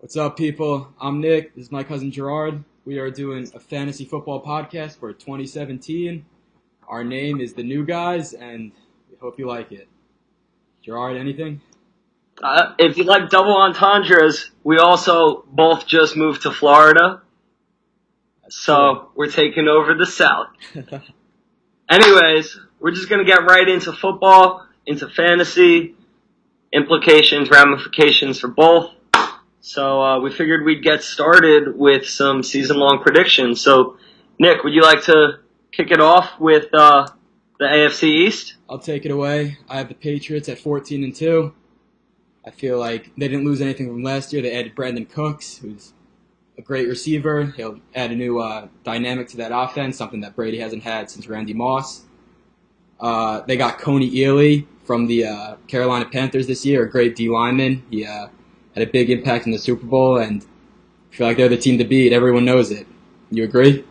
What's up, people? I'm Nick. This is my cousin Gerard. We are doing a fantasy football podcast for 2017. Our name is The New Guys, and we hope you like it. Gerard, anything? If you like double entendres, we also both just moved to Florida, so we're taking over the South. Anyways, we're just going to get right into football, into fantasy, implications, ramifications for both. So we figured we'd get started with some season-long predictions. So, Nick, would you like to kick it off with the AFC East? I'll take it away. I have the Patriots at 14-2. I feel like they didn't lose anything from last year. They added Brandon Cooks, who's a great receiver. He'll add a new dynamic to that offense, something that Brady hasn't had since Randy Moss. They got Coney Ealy from the Carolina Panthers this year, a great D lineman. He had a big impact in the Super Bowl, and I feel like they're the team to beat. Everyone knows it. You agree?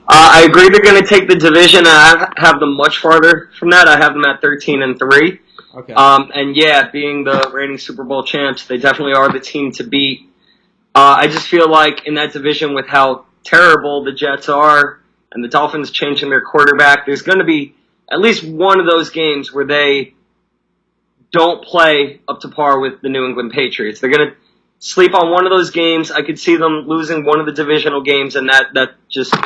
I agree they're going to take the division. I have them much farther from that. I have them at 13-3. Okay. And yeah, being the reigning Super Bowl champs, they definitely are the team to beat. I just feel like in that division with how terrible the Jets are and the Dolphins changing their quarterback, there's going to be at least one of those games where they don't play up to par with the New England Patriots. They're going to sleep on one of those games. I could see them losing one of the divisional games, and that just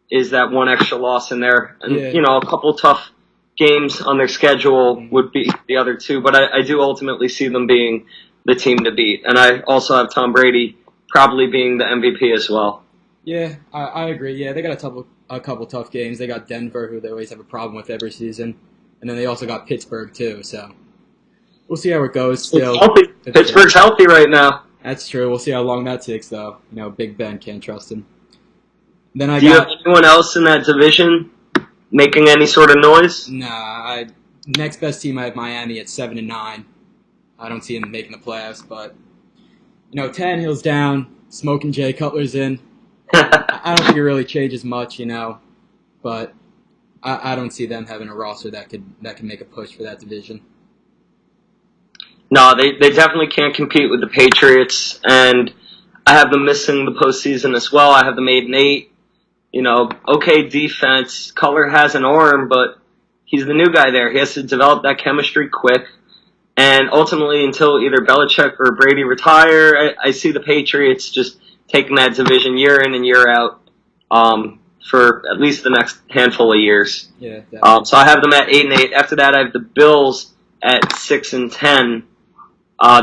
is that one extra loss in there. And, a couple tough games on their schedule would be the other two, but I do ultimately see them being the team to beat. And I also have Tom Brady probably being the MVP as well. Yeah, I agree. Yeah, they got a couple tough games. They got Denver, who they always have a problem with every season, and then they also got Pittsburgh too. So we'll see how it goes. Still, Pittsburgh's healthy right now. That's true. We'll see how long that takes, though. Big Ben, can't trust him. Then Do you have anyone else in that division making any sort of noise? Nah. Next best team, I have Miami at 7-9. I don't see them making the playoffs, but Tannehill's down, Smoking Jay Cutler's in. I don't think it really changes much, but I don't see them having a roster that can make a push for that division. No, they definitely can't compete with the Patriots, and I have them missing the postseason as well. I have them 8-8. Okay defense. Cutler has an arm, but he's the new guy there. He has to develop that chemistry quick. And ultimately, until either Belichick or Brady retire, I see the Patriots just taking that division year in and year out for at least the next handful of years. Yeah. So I have them at 8-8. After that, I have the Bills at 6-10.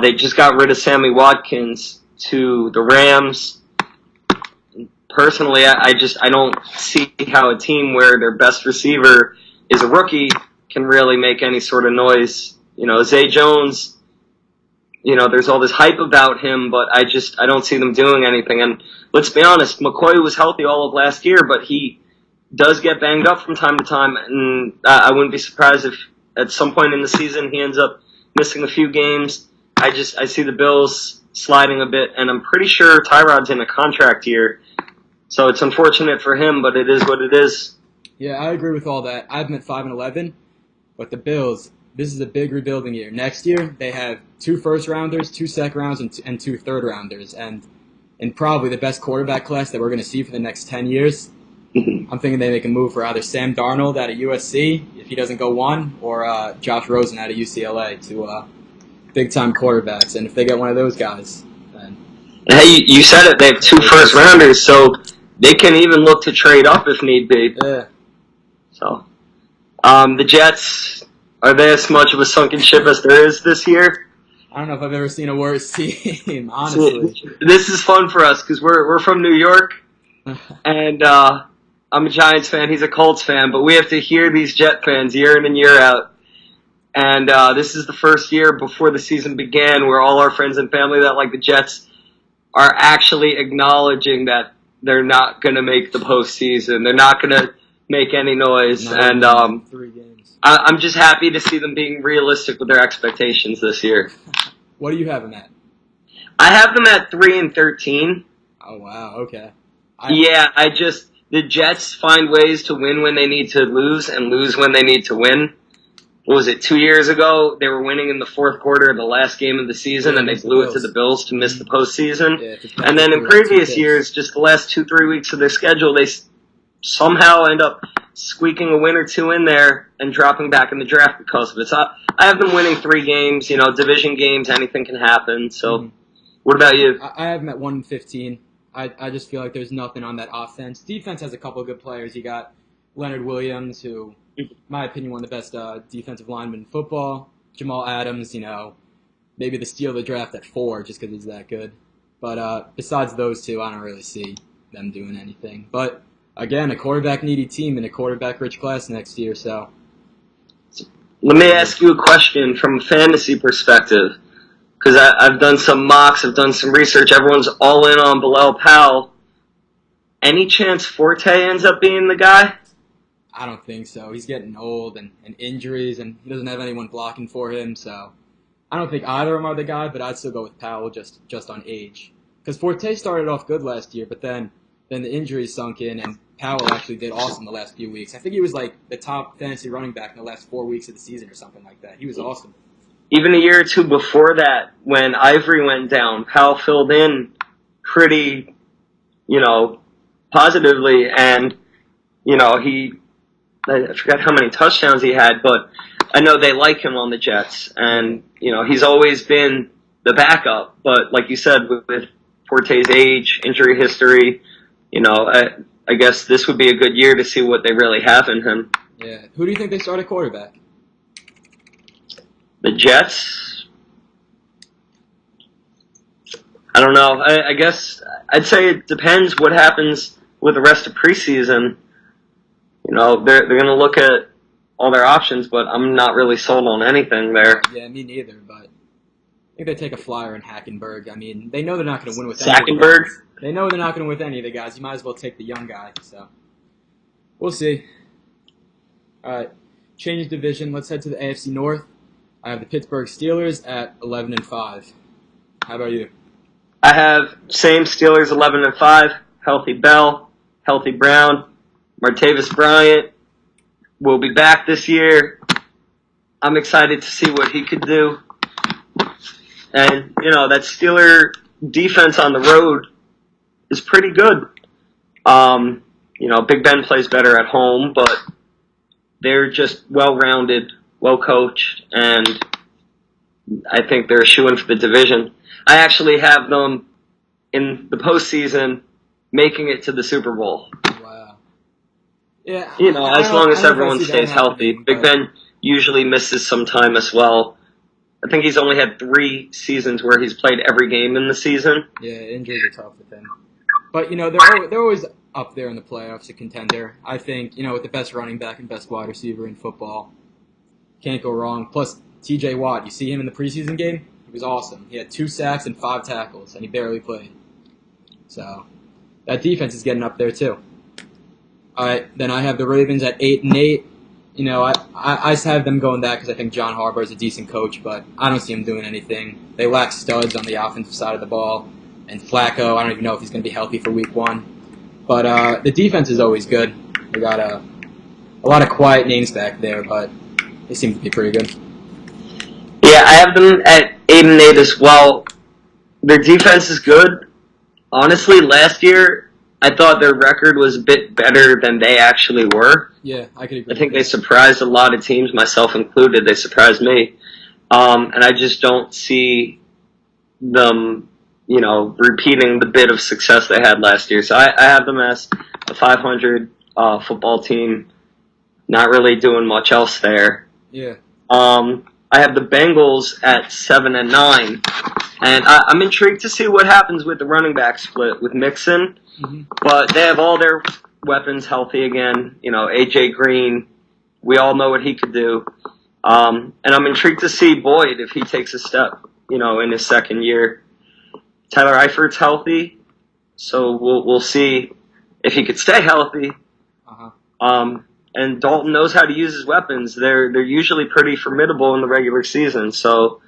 They just got rid of Sammy Watkins to the Rams. Personally, I don't see how a team where their best receiver is a rookie can really make any sort of noise. Zay Jones, there's all this hype about him, but I don't see them doing anything. And let's be honest, McCoy was healthy all of last year, but he does get banged up from time to time, and I wouldn't be surprised if at some point in the season he ends up missing a few games. I see the Bills sliding a bit, and I'm pretty sure Tyrod's in a contract year. So it's unfortunate for him, but it is what it is. Yeah, I agree with all that. I've been at 5-11, but the Bills, this is a big rebuilding year. Next year, they have 2 first-rounders, 2 second-rounders, and 2 third-rounders, and probably the best quarterback class that we're going to see for the next 10 years. I'm thinking they make a move for either Sam Darnold out of USC, if he doesn't go 1, or Josh Rosen out of UCLA to big-time quarterbacks. And if they get one of those guys, then... Hey, you said it. They have 2 first-rounders, so they can even look to trade up if need be. Yeah. So, the Jets, are they as much of a sunken ship as there is this year? I don't know if I've ever seen a worse team, honestly. This is fun for us because we're from New York, and I'm a Giants fan. He's a Colts fan, but we have to hear these Jet fans year in and year out. And this is the first year before the season began where all our friends and family that like the Jets are actually acknowledging that they're not going to make the postseason. They're not going to make any noise. And 3 games. I'm just happy to see them being realistic with their expectations this year. What do you have them at? I have them at 3-13. Oh, wow. Okay. The Jets find ways to win when they need to lose and lose when they need to win. what was it, 2 years ago? They were winning in the fourth quarter of the last game of the season, and they blew it to the Bills to miss the postseason. Yeah, and then in previous years, just the last 2-3 weeks of their schedule, they somehow end up squeaking a win or two in there and dropping back in the draft because of it. So I have them winning 3 games, division games, anything can happen. So what about you? I have them at 1-15. I just feel like there's nothing on that offense. Defense has a couple of good players. You got Leonard Williams, who, in my opinion, one of the best defensive linemen in football. Jamal Adams, maybe the steal of the draft at 4 just because he's that good. But besides those two, I don't really see them doing anything. But again, a quarterback-needy team and a quarterback-rich class next year. So, let me ask you a question from a fantasy perspective, because I've done some mocks, I've done some research. Everyone's all in on Bilal Powell. Any chance Forte ends up being the guy? I don't think so. He's getting old and injuries, and he doesn't have anyone blocking for him. So, I don't think either of them are the guy. But I'd still go with Powell just on age, because Forte started off good last year, but then the injuries sunk in, and Powell actually did awesome the last few weeks. I think he was like the top fantasy running back in the last 4 weeks of the season or something like that. He was awesome. Even a year or two before that, when Ivory went down, Powell filled in pretty, positively, and, I forgot how many touchdowns he had, but I know they like him on the Jets, and, he's always been the backup, but like you said, with Forte's age, injury history, I guess this would be a good year to see what they really have in him. Yeah. Who do you think they start at quarterback? The Jets? I don't know. I guess I'd say it depends what happens with the rest of preseason. They're going to look at all their options, but I'm not really sold on anything there. Yeah, me neither, but I think they take a flyer in Hackenberg. I mean, they know they're not going to win with any of the Hackenberg? guys. They know they're not going to win with any of the guys. You might as well take the young guy. So we'll see. All right, change division. Let's head to the AFC North. I have the Pittsburgh Steelers at 11-5. How about you? I have same Steelers 11-5. Healthy Bell, healthy Brown, Martavis Bryant will be back this year. I'm excited to see what he could do. And, that Steeler defense on the road is pretty good. Big Ben plays better at home, but they're just well-rounded, well-coached, and I think they're a shoo-in for the division. I actually have them in the postseason making it to the Super Bowl. Wow. Yeah. As long as everyone stays healthy. Big Ben usually misses some time as well. I think he's only had 3 seasons where he's played every game in the season. Yeah, injuries are tough with him. But, they're always up there in the playoffs, a contender. I think, with the best running back and best wide receiver in football, can't go wrong. Plus, TJ Watt, you see him in the preseason game? He was awesome. He had 2 sacks and 5 tackles, and he barely played. So, that defense is getting up there, too. All right, then I have the Ravens at 8-8. I have them going that because I think John Harbaugh is a decent coach, but I don't see him doing anything. They lack studs on the offensive side of the ball. And Flacco, I don't even know if he's going to be healthy for week 1. But the defense is always good. We got a lot of quiet names back there, but they seem to be pretty good. Yeah, I have them at 8-8 as well. Their defense is good. Honestly, last year, I thought their record was a bit better than they actually were. Yeah, I could agree. I think they surprised a lot of teams, myself included. They surprised me. And I just don't see them, repeating the bit of success they had last year. So I have them as a 500 football team, not really doing much else there. Yeah. I have the Bengals at 7-9. And I'm intrigued to see what happens with the running back split with Mixon. Mm-hmm. But they have all their weapons healthy again. A.J. Green, we all know what he could do. And I'm intrigued to see Boyd if he takes a step, in his second year. Tyler Eifert's healthy, so we'll see if he could stay healthy. Uh-huh. And Dalton knows how to use his weapons. They're usually pretty formidable in the regular season, so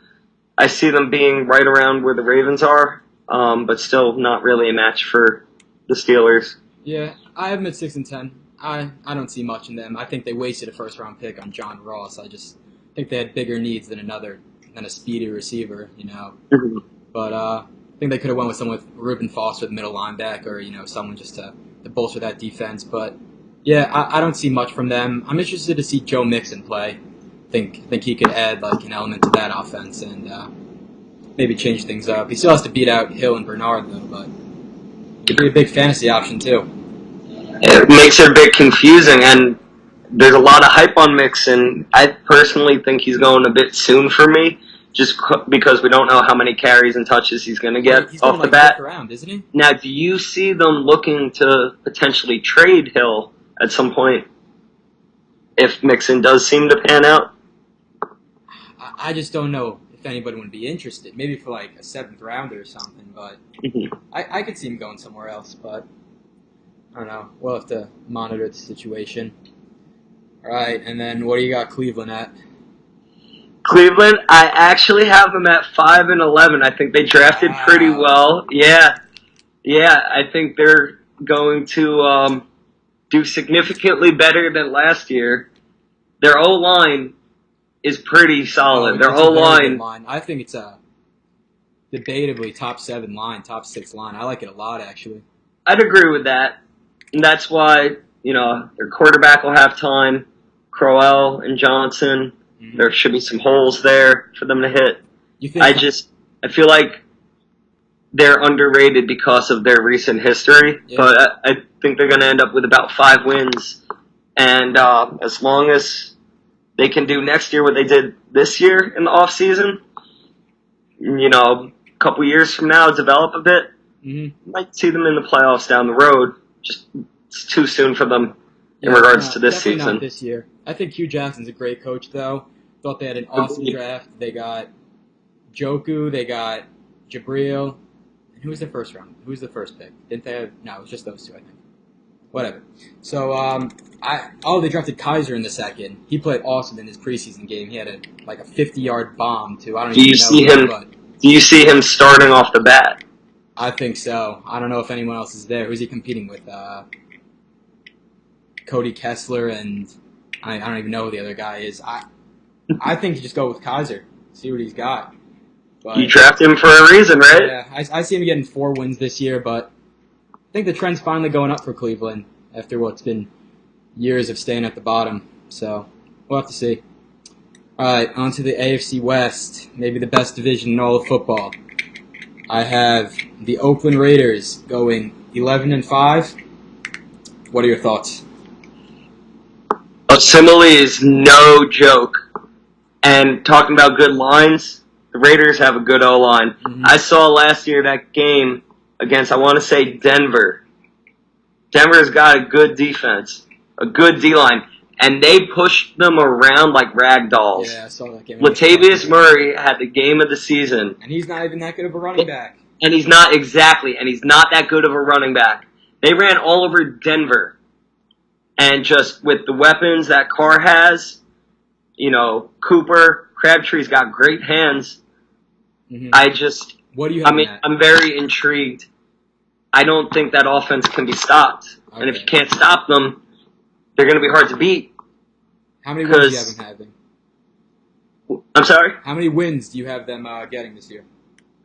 I see them being right around where the Ravens are, but still not really a match for the Steelers. Yeah, I have them at 6-10. I don't see much in them. I think they wasted a first-round pick on John Ross. I just think they had bigger needs than a speedy receiver, you know. Mhm. But I think they could have went with someone with Reuben Foster, the middle linebacker, or, you know, someone just to bolster that defense. But yeah, I don't see much from them. I'm interested to see Joe Mixon play. Think he could add like an element to that offense and maybe change things up. He still has to beat out Hill and Bernard though, but he'd be a big fantasy option too. It makes it a bit confusing, and there's a lot of hype on Mixon. I personally think he's going a bit soon for me, just because we don't know how many carries and touches he's going to get He's off gonna, the bat. around, isn't he? Now, do you see them looking to potentially trade Hill at some point if Mixon does seem to pan out? I just don't know if anybody would be interested. Maybe for like a 7th rounder or something, but I could see him going somewhere else, but I don't know. We'll have to monitor the situation. All right, and then what do you got Cleveland at? Cleveland, I actually have them at 5-11. I think they drafted pretty well. Yeah, I think they're going to do significantly better than last year. Their O-line is pretty solid. Their O-line, I think it's a debatably top 7 line, top 6 line. I like it a lot, actually. I'd agree with that. And that's why, you know, their quarterback will have time. Crowell and Johnson. Mm-hmm. There should be some holes there for them to hit. I feel like they're underrated because of their recent history, but I think they're going to end up with about 5 wins. And as long as they can do next year what they did this year in the offseason, you know, a couple years from now, develop a bit, might see them in the playoffs down the road. Just it's too soon for them in regards to this season. Not this year. I think Hugh Jackson's a great coach, though. Thought they had an awesome draft. They got Joku, they got Jabril. And who was the first round? Who was the first pick? Didn't they have? No, it was just those two, I think. Whatever. So, they drafted Kaiser in the second. He played awesome in his preseason game. He had a 50-yard bomb too. I don't even know. Do you see him starting off the bat? I think so. I don't know if anyone else is there. Who's he competing with? Cody Kessler, and I don't even know who the other guy is. I think you just go with Kaiser. See what he's got. But, you drafted him for a reason, right? Yeah, I see him getting 4 wins this year, but I think the trend's finally going up for Cleveland after what's been years of staying at the bottom. So we'll have to see. All right, on to the AFC West, maybe the best division in all of football. I have the Oakland Raiders going 11-5. What are your thoughts? Simile is no joke. And talking about good lines, the Raiders have a good O-line. Mm-hmm. I saw last year that game against, I want to say, Denver. Denver's got a good defense, a good D-line, and they pushed them around like rag dolls. Yeah, I saw that game. Latavius Murray had the game of the season. And he's not even that good of a running back. And he's not that good of a running back. They ran all over Denver. And just with the weapons that Carr has, you know, Cooper, Crabtree's got great hands. Mm-hmm. What do you have? I'm very intrigued. I don't think that offense can be stopped. Okay. And if you can't stop them, they're going to be hard to beat. How many wins do you have them having? I'm sorry? How many wins do you have them getting this year?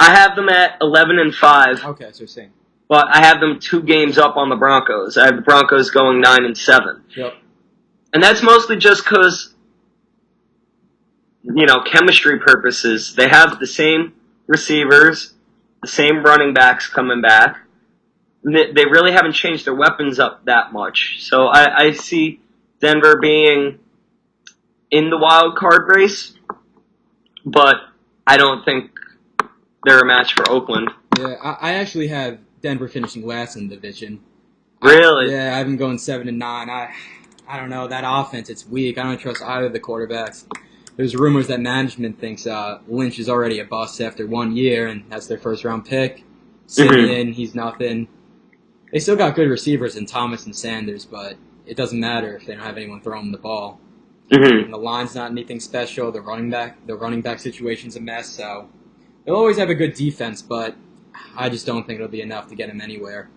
I have them at 11-5. Okay, so same. But I have them 2 games up on the Broncos. I have the Broncos going 9-7. Yep. And that's mostly just because, you know, chemistry purposes. They have the same receivers, the same running backs coming back. They really haven't changed their weapons up that much. So I see Denver being in the wild card race, but I don't think they're a match for Oakland. Yeah, I actually have Denver finishing last in the division. Really? I have them going 7-9. I don't know, that offense, it's weak. I don't trust either of the quarterbacks. There's rumors that management thinks Lynch is already a bust after 1 year, and that's their first-round pick. Simeon, he's nothing. They still got good receivers in Thomas and Sanders, but it doesn't matter if they don't have anyone throwing them the ball. Mm-hmm. And the line's not anything special. The running back situation's a mess, so they'll always have a good defense, but I just don't think it'll be enough to get him anywhere.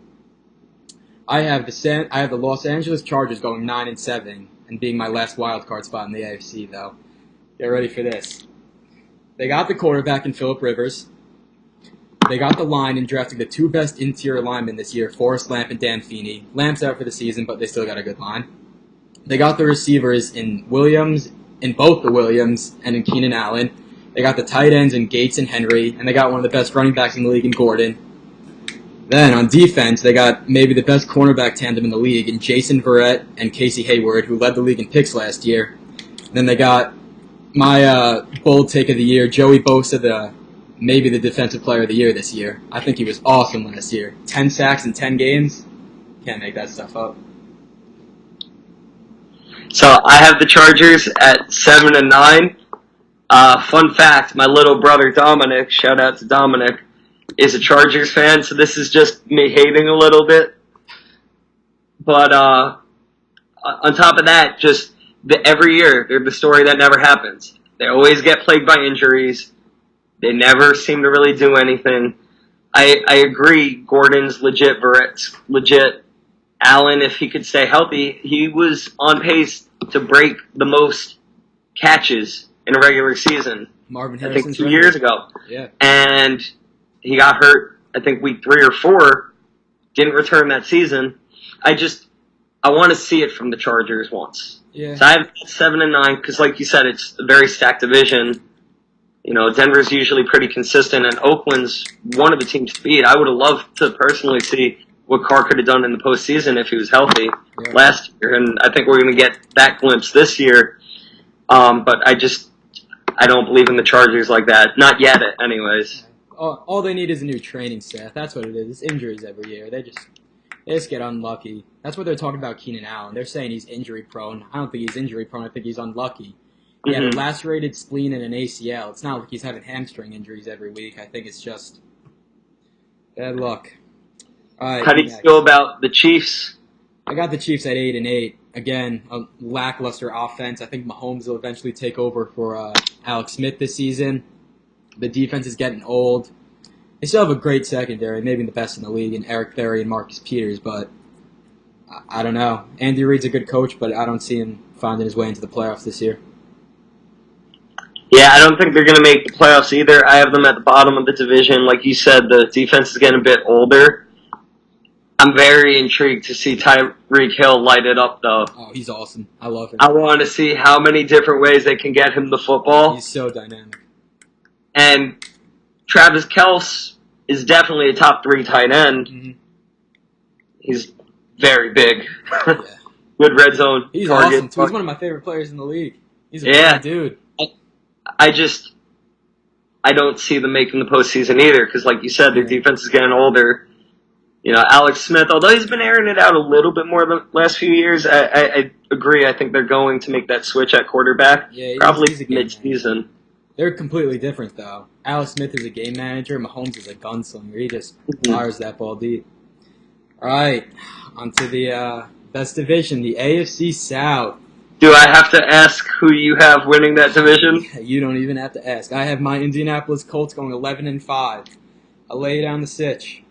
I have the Los Angeles Chargers going 9-7 and being my last wild card spot in the AFC, though. Get ready for this. They got the quarterback in Phillip Rivers. They got the line and drafted the two best interior linemen this year, Forrest Lamp and Dan Feeney. Lamp's out for the season, but they still got a good line. They got the receivers in both the Williams, and in Keenan Allen. They got the tight ends in Gates and Henry, and they got one of the best running backs in the league in Gordon. Then on defense, they got maybe the best cornerback tandem in the league in Jason Verrett and Casey Hayward, who led the league in picks last year. Then they got my bold take of the year, Joey Bosa, maybe the defensive player of the year this year. I think he was awesome last year. 10 sacks in 10 games. Can't make that stuff up. So I have the Chargers at 7-9. Fun fact, my little brother Dominic, shout out to Dominic, is a Chargers fan, so this is just me hating a little bit. But on top of that, just every year, they're the story that never happens. They always get plagued by injuries. They never seem to really do anything. I agree, Gordon's legit, Verrett's legit. Allen, if he could stay healthy, he was on pace to break the most catches in a regular season. Marvin I Harrison's think 2 years ago. Yeah. And he got hurt, I think, week 3 or 4. Didn't return that season. I want to see it from the Chargers once. Yeah. So I have 7-9 because, like you said, it's a very stacked division. You know, Denver's usually pretty consistent, and Oakland's one of the teams to beat. I would have loved to personally see what Carr could have done in the postseason if he was healthy last year, and I think we're going to get that glimpse this year. But I don't believe in the Chargers like that. Not yet, anyways. All they need is a new training staff. That's what it is. It's injuries every year. They just get unlucky. That's what they're talking about Keenan Allen. They're saying he's injury prone. I don't think he's injury prone. I think he's unlucky. He had a lacerated spleen and an ACL. It's not like he's having hamstring injuries every week. I think it's just bad luck. All right, how do you feel about the Chiefs? I got the Chiefs at 8-8. Again, a lackluster offense. I think Mahomes will eventually take over for Alex Smith this season. The defense is getting old. They still have a great secondary, maybe the best in the league, in Eric Berry and Marcus Peters, but I don't know. Andy Reid's a good coach, but I don't see him finding his way into the playoffs this year. Yeah, I don't think they're going to make the playoffs either. I have them at the bottom of the division. Like you said, the defense is getting a bit older. I'm very intrigued to see Tyreek Hill light it up, though. Oh, he's awesome. I love him. I want to see how many different ways they can get him the football. He's so dynamic. And Travis Kelce is definitely a top 3 tight end. Mm-hmm. He's very big. Yeah. Good red zone. He's target. awesome, too. He's one of my favorite players in the league. He's a good dude. I don't see them making the postseason either because, like you said, their defense is getting older. You know, Alex Smith, although he's been airing it out a little bit more the last few years, I agree. I think they're going to make that switch at quarterback probably mid-season. They're completely different, though. Alex Smith is a game manager. Mahomes is a gunslinger. He just fires that ball deep. All right, on to the best division, the AFC South. Do I have to ask who you have winning that division? You don't even have to ask. I have my Indianapolis Colts going 11-5. I lay down the sitch.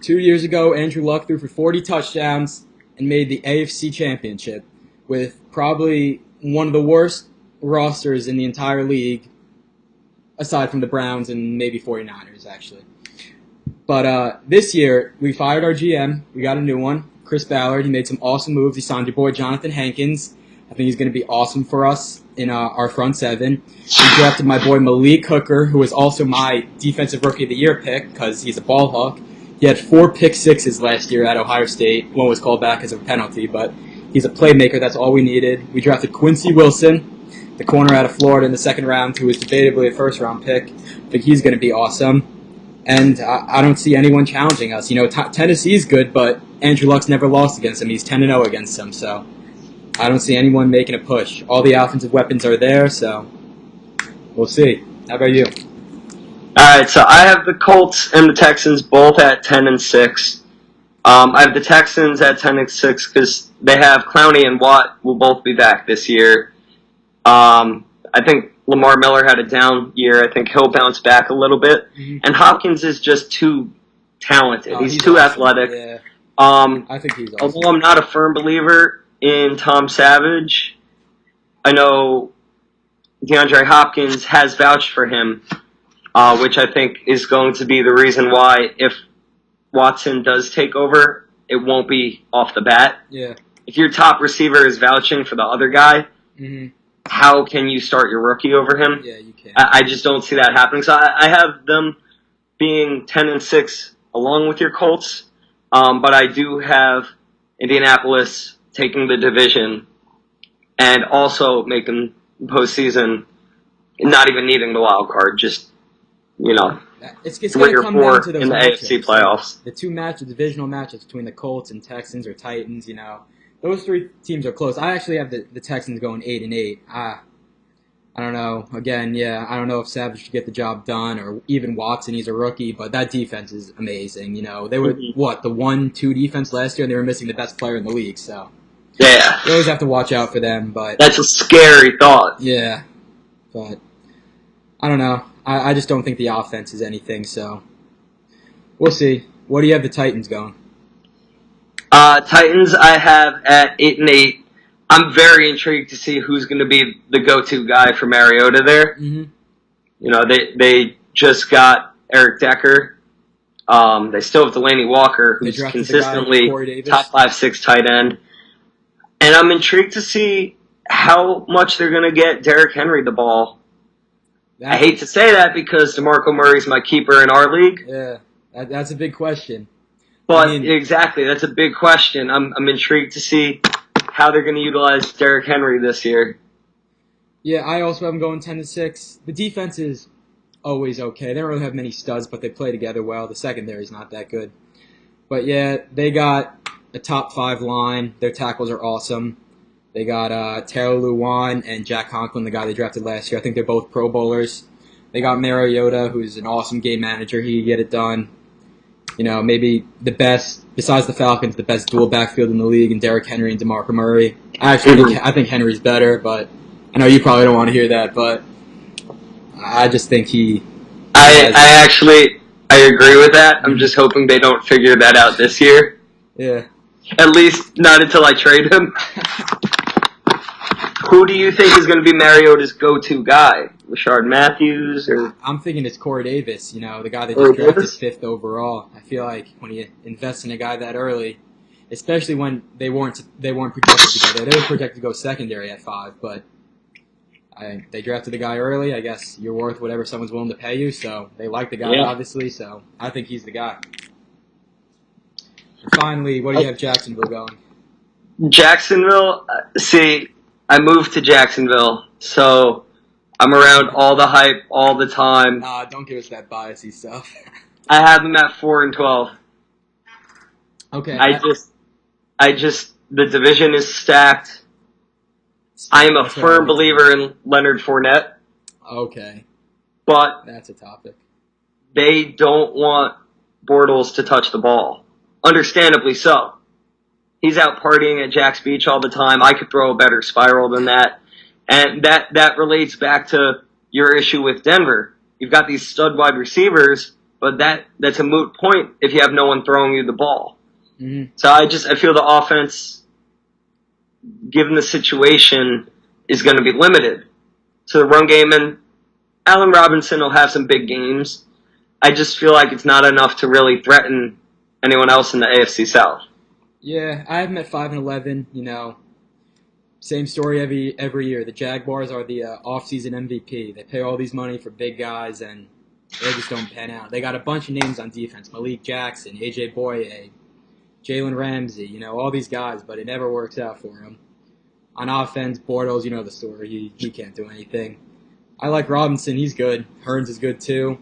2 years ago, Andrew Luck threw for 40 touchdowns and made the AFC Championship with probably one of the worst rosters in the entire league, aside from the Browns and maybe 49ers, actually. But this year, we fired our GM. We got a new one, Chris Ballard. He made some awesome moves. He signed your boy Jonathan Hankins. I think he's going to be awesome for us in our front seven. He drafted my boy Malik Hooker, who was also my Defensive Rookie of the Year pick because he's a ball hawk. He had 4 pick sixes last year at Ohio State. One was called back as a penalty, but he's a playmaker. That's all we needed. We drafted Quincy Wilson, the corner out of Florida in the second round, who was debatably a first-round pick. I think he's going to be awesome. And I don't see anyone challenging us. You know, Tennessee's good, but Andrew Luck's never lost against them. He's 10-0 against them, so I don't see anyone making a push. All the offensive weapons are there, so we'll see. How about you? All right, so I have the Colts and the Texans both at 10-6. I have the Texans at 10-6 because they have Clowney and Watt will both be back this year. I think Lamar Miller had a down year. I think he'll bounce back a little bit. Mm-hmm. And Hopkins is just too talented. He's too awesome. Athletic. Yeah. I think he's awesome. Although I'm not a firm believer in Tom Savage, I know DeAndre Hopkins has vouched for him, which I think is going to be the reason why if Watson does take over, it won't be off the bat. Yeah. If your top receiver is vouching for the other guy, Mm-hmm. how can you start your rookie over him? Yeah, you can. I just don't see that happening. So I have them being 10-6 along with your Colts, but I do have Indianapolis taking the division and also making postseason, not even needing the wild card, just, It's 3 going to or come down 4 to those in the matchups. AFC playoffs. The divisional matchups between the Colts and Texans or Titans, those three teams are close. I actually have the Texans going 8-8. I don't know. Again, I don't know if Savage should get the job done or even Watson. He's a rookie, but that defense is amazing. They were, the 1-2 defense last year, and they were missing the best player in the league, so. Yeah. You always have to watch out for them, but. That's a scary thought. Yeah. But, I don't know. I just don't think the offense is anything, so. We'll see. What do you have the Titans going? Titans I have at 8-8. I'm very intrigued to see who's going to be the go-to guy for Mariota there. Mm-hmm. They just got Eric Decker. They still have Delaney Walker, who's consistently top 5-6 tight end. And I'm intrigued to see how much they're going to get Derrick Henry the ball. I hate to say that because DeMarco Murray's my keeper in our league. Yeah, that's a big question. But exactly, that's a big question. I'm intrigued to see how they're going to utilize Derrick Henry this year. Yeah, I also have them going 10-6. The defense is always okay. They don't really have many studs, but they play together well. The secondary's not that good. But yeah, they got a top 5 line. Their tackles are awesome. They got Taylor Lewan and Jack Conklin, the guy they drafted last year. I think they're both Pro Bowlers. They got Mariota, who's an awesome game manager. He can get it done. Maybe the best, besides the Falcons, the best dual backfield in the league, and Derrick Henry and DeMarco Murray. I think Henry's better, but I know you probably don't want to hear that, but I just think I agree with that. I'm just hoping they don't figure that out this year. Yeah. At least not until I trade him. Who do you think is going to be Mariota's go-to guy? Rashard Matthews? Or I'm thinking it's Corey Davis, the guy that just drafted 5th overall. I feel like when you invest in a guy that early, especially when they weren't projected to go there. They were projected to go secondary at 5, but they drafted the guy early. I guess you're worth whatever someone's willing to pay you, so they like the guy, obviously, so I think he's the guy. And finally, what do you have Jacksonville going? Jacksonville, see, I moved to Jacksonville, so I'm around all the hype all the time. Nah, don't give us that biasy stuff. I have them at 4-12. Okay. I just, the division is stacked. I am a firm believer in Leonard Fournette. Okay. But that's a topic. They don't want Bortles to touch the ball. Understandably so. He's out partying at Jack's Beach all the time. I could throw a better spiral than that. And that relates back to your issue with Denver. You've got these stud wide receivers, but that's a moot point if you have no one throwing you the ball. Mm-hmm. So I feel the offense, given the situation, is going to be limited. So the run game, and Allen Robinson will have some big games. I just feel like it's not enough to really threaten anyone else in the AFC South. Yeah, I have them at 5-11. Same story every year. The Jaguars are the off-season MVP. They pay all these money for big guys, and they just don't pan out. They got a bunch of names on defense: Malik Jackson, A.J. Boye, Jalen Ramsey. All these guys, but it never works out for them. On offense, Bortles, you know the story. He can't do anything. I like Robinson. He's good. Hearns is good too.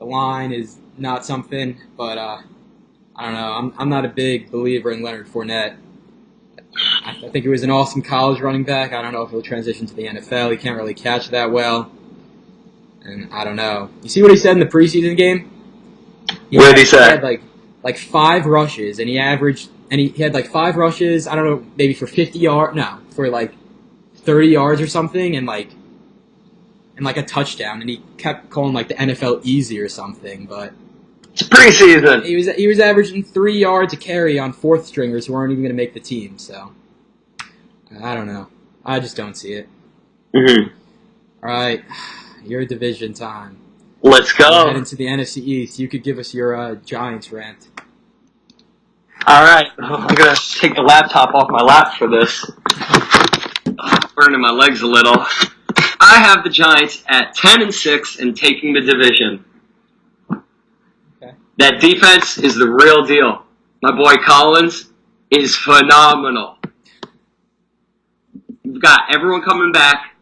The line is not something, but I don't know. I'm not a big believer in Leonard Fournette. I think he was an awesome college running back. I don't know if he'll transition to the NFL. He can't really catch that well. And I don't know. You see what he said in the preseason game? What did he say? He had like 5 rushes, and he had like 5 rushes, I don't know, maybe for 50 yards, no, for like 30 yards or something, and like a touchdown, and he kept calling like the NFL easy or something, but it's preseason. He was averaging 3 yards a carry on 4th stringers who aren't even going to make the team, so I don't know. I just don't see it. Mm-hmm. All right, your division time. Let's We'll head go. into the NFC East. You could give us your Giants rant. All right, I'm gonna take the laptop off my lap for this. Burning my legs a little. I have the Giants at 10-6 and taking the division. Okay. That defense is the real deal. My boy Collins is phenomenal. We've got everyone coming back.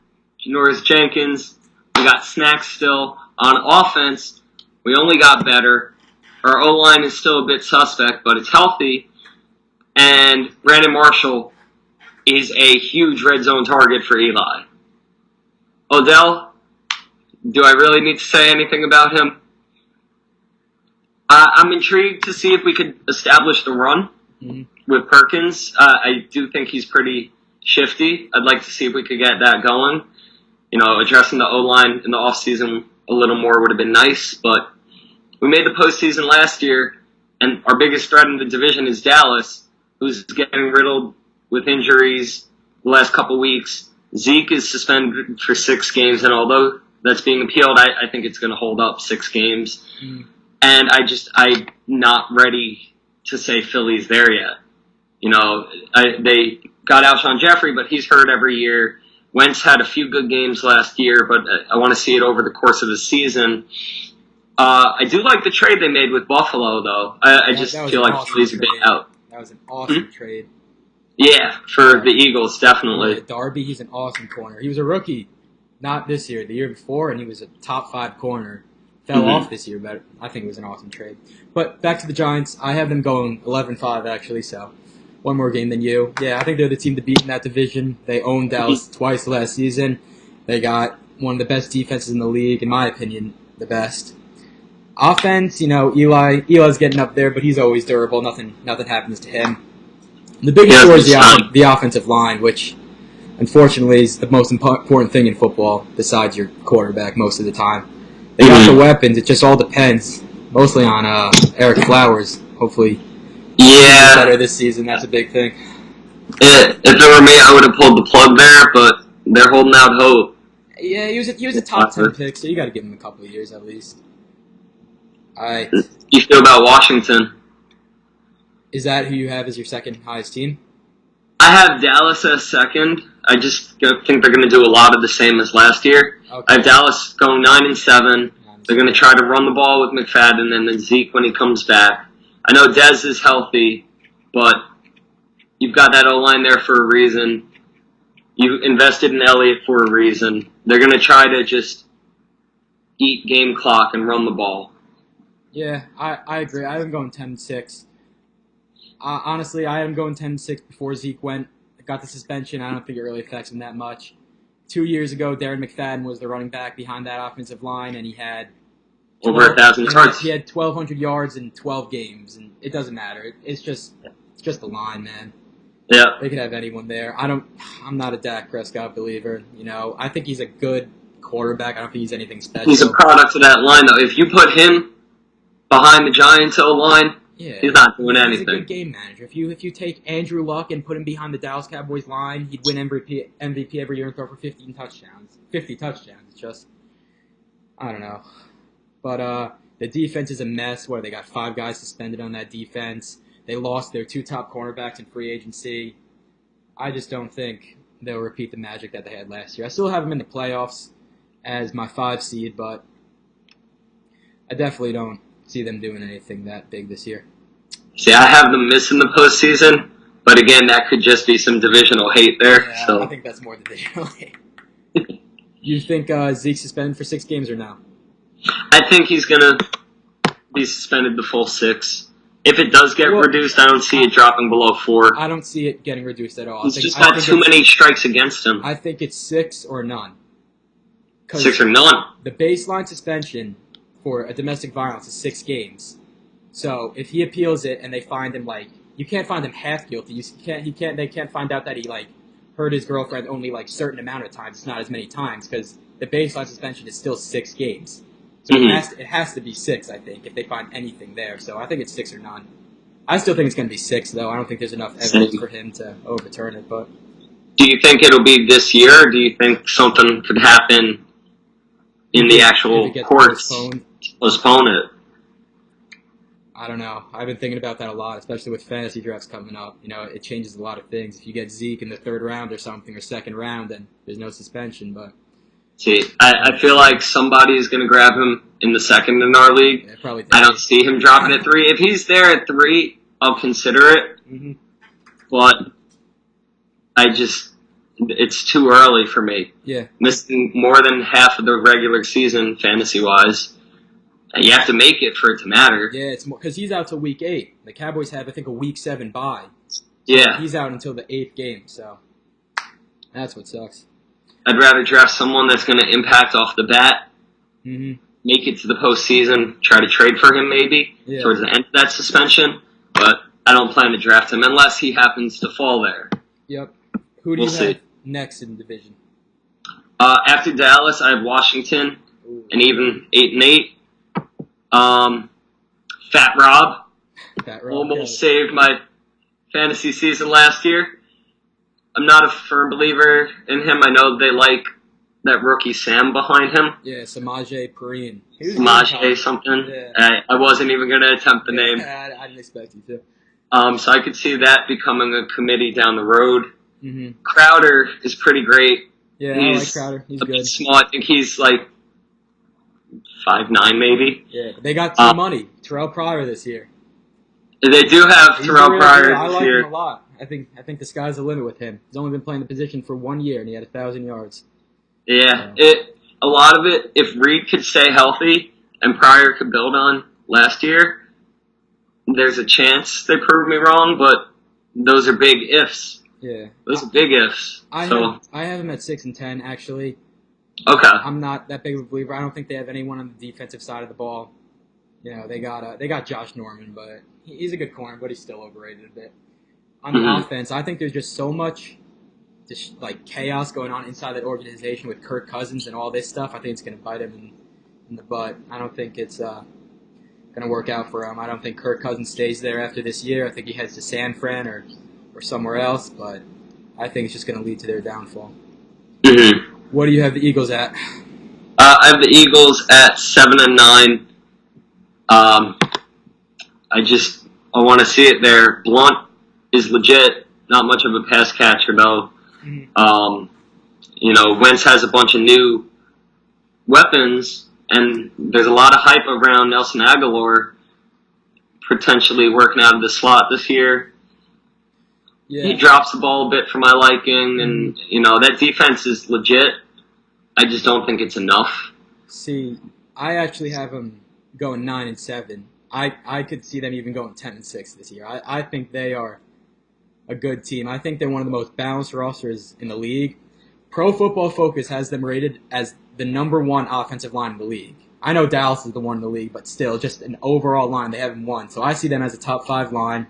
Janoris Jenkins. We got Snacks still. On offense, we only got better. Our O-line is still a bit suspect, but it's healthy. And Brandon Marshall is a huge red zone target for Eli. Odell, do I really need to say anything about him? I'm intrigued to see if we could establish the run with Perkins. I do think he's pretty shifty. I'd like to see if we could get that going. You know, addressing the O-line in the offseason a little more would have been nice, but we made the postseason last year, and our biggest threat in the division is Dallas, who's getting riddled with injuries the last couple weeks. Zeke is suspended for 6 games, and although that's being appealed, I think it's going to hold up 6 games. And I'm not ready to say Philly's there yet. You know, they got Alshon Jeffrey, but he's hurt every year. Wentz had a few good games last year, but I want to see it over the course of the season. I do like the trade they made with Buffalo, though. I just feel like Philly's a bit out. That was an awesome trade. Yeah, for the Eagles, definitely. Darby, he's an awesome corner. He was a rookie, not this year, the year before, and he was a top 5 corner. Fell off this year, but I think it was an awesome trade. But back to the Giants, I have them going 11-5 actually, so one more game than you. Yeah, I think they're the team to beat in that division. They owned Dallas twice last season. They got one of the best defenses in the league, in my opinion, the best. Offense, you know, Eli's getting up there, but he's always durable. Nothing happens to him. The biggest story is the offensive line, which unfortunately is the most important thing in football besides your quarterback most of the time. They got the weapons. It just all depends, mostly on Eric Flowers. Hopefully, he's better this season. That's a big thing. If it were me, I would have pulled the plug there, but they're holding out hope. Yeah, he was a top 10 pick, so you got to give him a couple of years at least. All right. How do you feel about Washington? Is that who you have as your second highest team? I have Dallas as second. I just think they're going to do a lot of the same as last year. Okay. I have Dallas going 9-7. They're going to try to run the ball with McFadden and then Zeke when he comes back. I know Dez is healthy, but you've got that O-line there for a reason. You invested in Elliott for a reason. They're going to try to just eat game clock and run the ball. Yeah, I agree. I have him going 10-6. Honestly, I had him going 10-6 before Zeke got the suspension. I don't think it really affects him that much. 2 years ago, Darren McFadden was the running back behind that offensive line, and he had over 1,000 yards. He had 1,200 yards in 12 games, and it doesn't matter. It's just the line, man. Yeah, they could have anyone there. I'm not a Dak Prescott believer. You know, I think he's a good quarterback. I don't think he's anything special. He's a product of that line, though. If you put him behind the Giants O-line, he's not doing anything. He's a good game manager. If you take Andrew Luck and put him behind the Dallas Cowboys line, he'd win MVP every year and throw for 50 touchdowns. It's just, I don't know. But the defense is a mess where they got 5 guys suspended on that defense. They lost their 2 top cornerbacks in free agency. I just don't think they'll repeat the magic that they had last year. I still have them in the playoffs as my 5 seed, but I definitely don't see them doing anything that big this year. See, I have them missing the postseason, but again, that could just be some divisional hate there. Yeah, so. I think that's more divisional hate. You think Zeke's suspended for 6 games or no? I think he's going to be suspended the full 6. If it does get reduced, I don't see it dropping below 4. I don't see it getting reduced at all. He's just had too many strikes against him. I think it's 6 or none. 6 or none? The baseline suspension for a domestic violence is 6 games. So if he appeals it and they find him you can't find him half guilty. They can't find out that he hurt his girlfriend only certain amount of times. It's not as many times because the baseline suspension is still 6 games. So it has to be 6, I think, if they find anything there. So I think it's 6 or none. I still think it's going to be 6, though. I don't think there's enough evidence for him to overturn it. But do you think it'll be this year, or do you think something could happen in the If actual it gets courts postponed, postpone it. I don't know. I've been thinking about that a lot, especially with fantasy drafts coming up. You know, it changes a lot of things. If you get Zeke in the third round or something, or second round, then there's no suspension. But See, I feel like somebody is going to grab him in the second in our league. yeah, probably. I don't see him dropping at 3. If he's there at 3, I'll consider it. Hmm. But it's too early for me. Yeah. Missing more than half of the regular season fantasy-wise. And you have to make it for it to matter. Yeah, it's more because he's out till week 8. The Cowboys have, I think, a week 7 bye. Yeah. He's out until the 8th game, so that's what sucks. I'd rather draft someone that's going to impact off the bat, Hmm. make it to the postseason, try to trade for him maybe Yeah. towards the end of that suspension. But I don't plan to draft him unless he happens to fall there. Yep. Who do We'll you see. have next in the division? After Dallas, I have Washington, Ooh. and even 8-8. Fat Rob That Rob, almost saved my fantasy season last year. I'm not a firm believer in him. I know they like that rookie Sam behind him. Yeah, Samaje Perine. Samaje something. Yeah. I wasn't even going to attempt the name. I didn't expect you to. So I could see that becoming a committee down the road. Hmm. Crowder is pretty great. Yeah, I like He's Crowder. He's a bit good. small. I think he's like 5'9" maybe. Yeah, but they got some money. Terrell Pryor this year. They do have He's Terrell really Pryor good. I this like year. him a lot. I think the sky's the limit with him. He's only been playing the position for 1 year, and he had 1,000 yards. Yeah, a lot of it, if Reed could stay healthy and Pryor could build on last year, there's a chance they prove me wrong, but those are big ifs. Yeah, Those are big ifs. I have him at 6-10 actually. Okay. I'm not that big of a believer. I don't think they have anyone on the defensive side of the ball. You know, they got Josh Norman, but he's a good corner, but he's still overrated a bit. On the offense, I think there's just so much like chaos going on inside that organization with Kirk Cousins and all this stuff. I think it's going to bite him in the butt. I don't think it's going to work out for him. I don't think Kirk Cousins stays there after this year. I think he heads to San Fran or somewhere else, but I think it's just going to lead to their downfall. Mm-hmm. What do you have the Eagles at? I have the Eagles at 7-9. I want to see it there. Blunt is legit. Not much of a pass catcher, though. Mm-hmm. Wentz has a bunch of new weapons, and there's a lot of hype around Nelson Aguilar potentially working out of the slot this year. Yeah. He drops the ball a bit for my liking, and, that defense is legit. I just don't think it's enough. See, I actually have them going 9-7. I could see them even going 10-6 this year. I think they are a good team. I think they're one of the most balanced rosters in the league. Pro Football Focus has them rated as the number 1 offensive line in the league. I know Dallas is the one in the league, but still, just an overall line, they haven't won. So I see them as a top 5 line.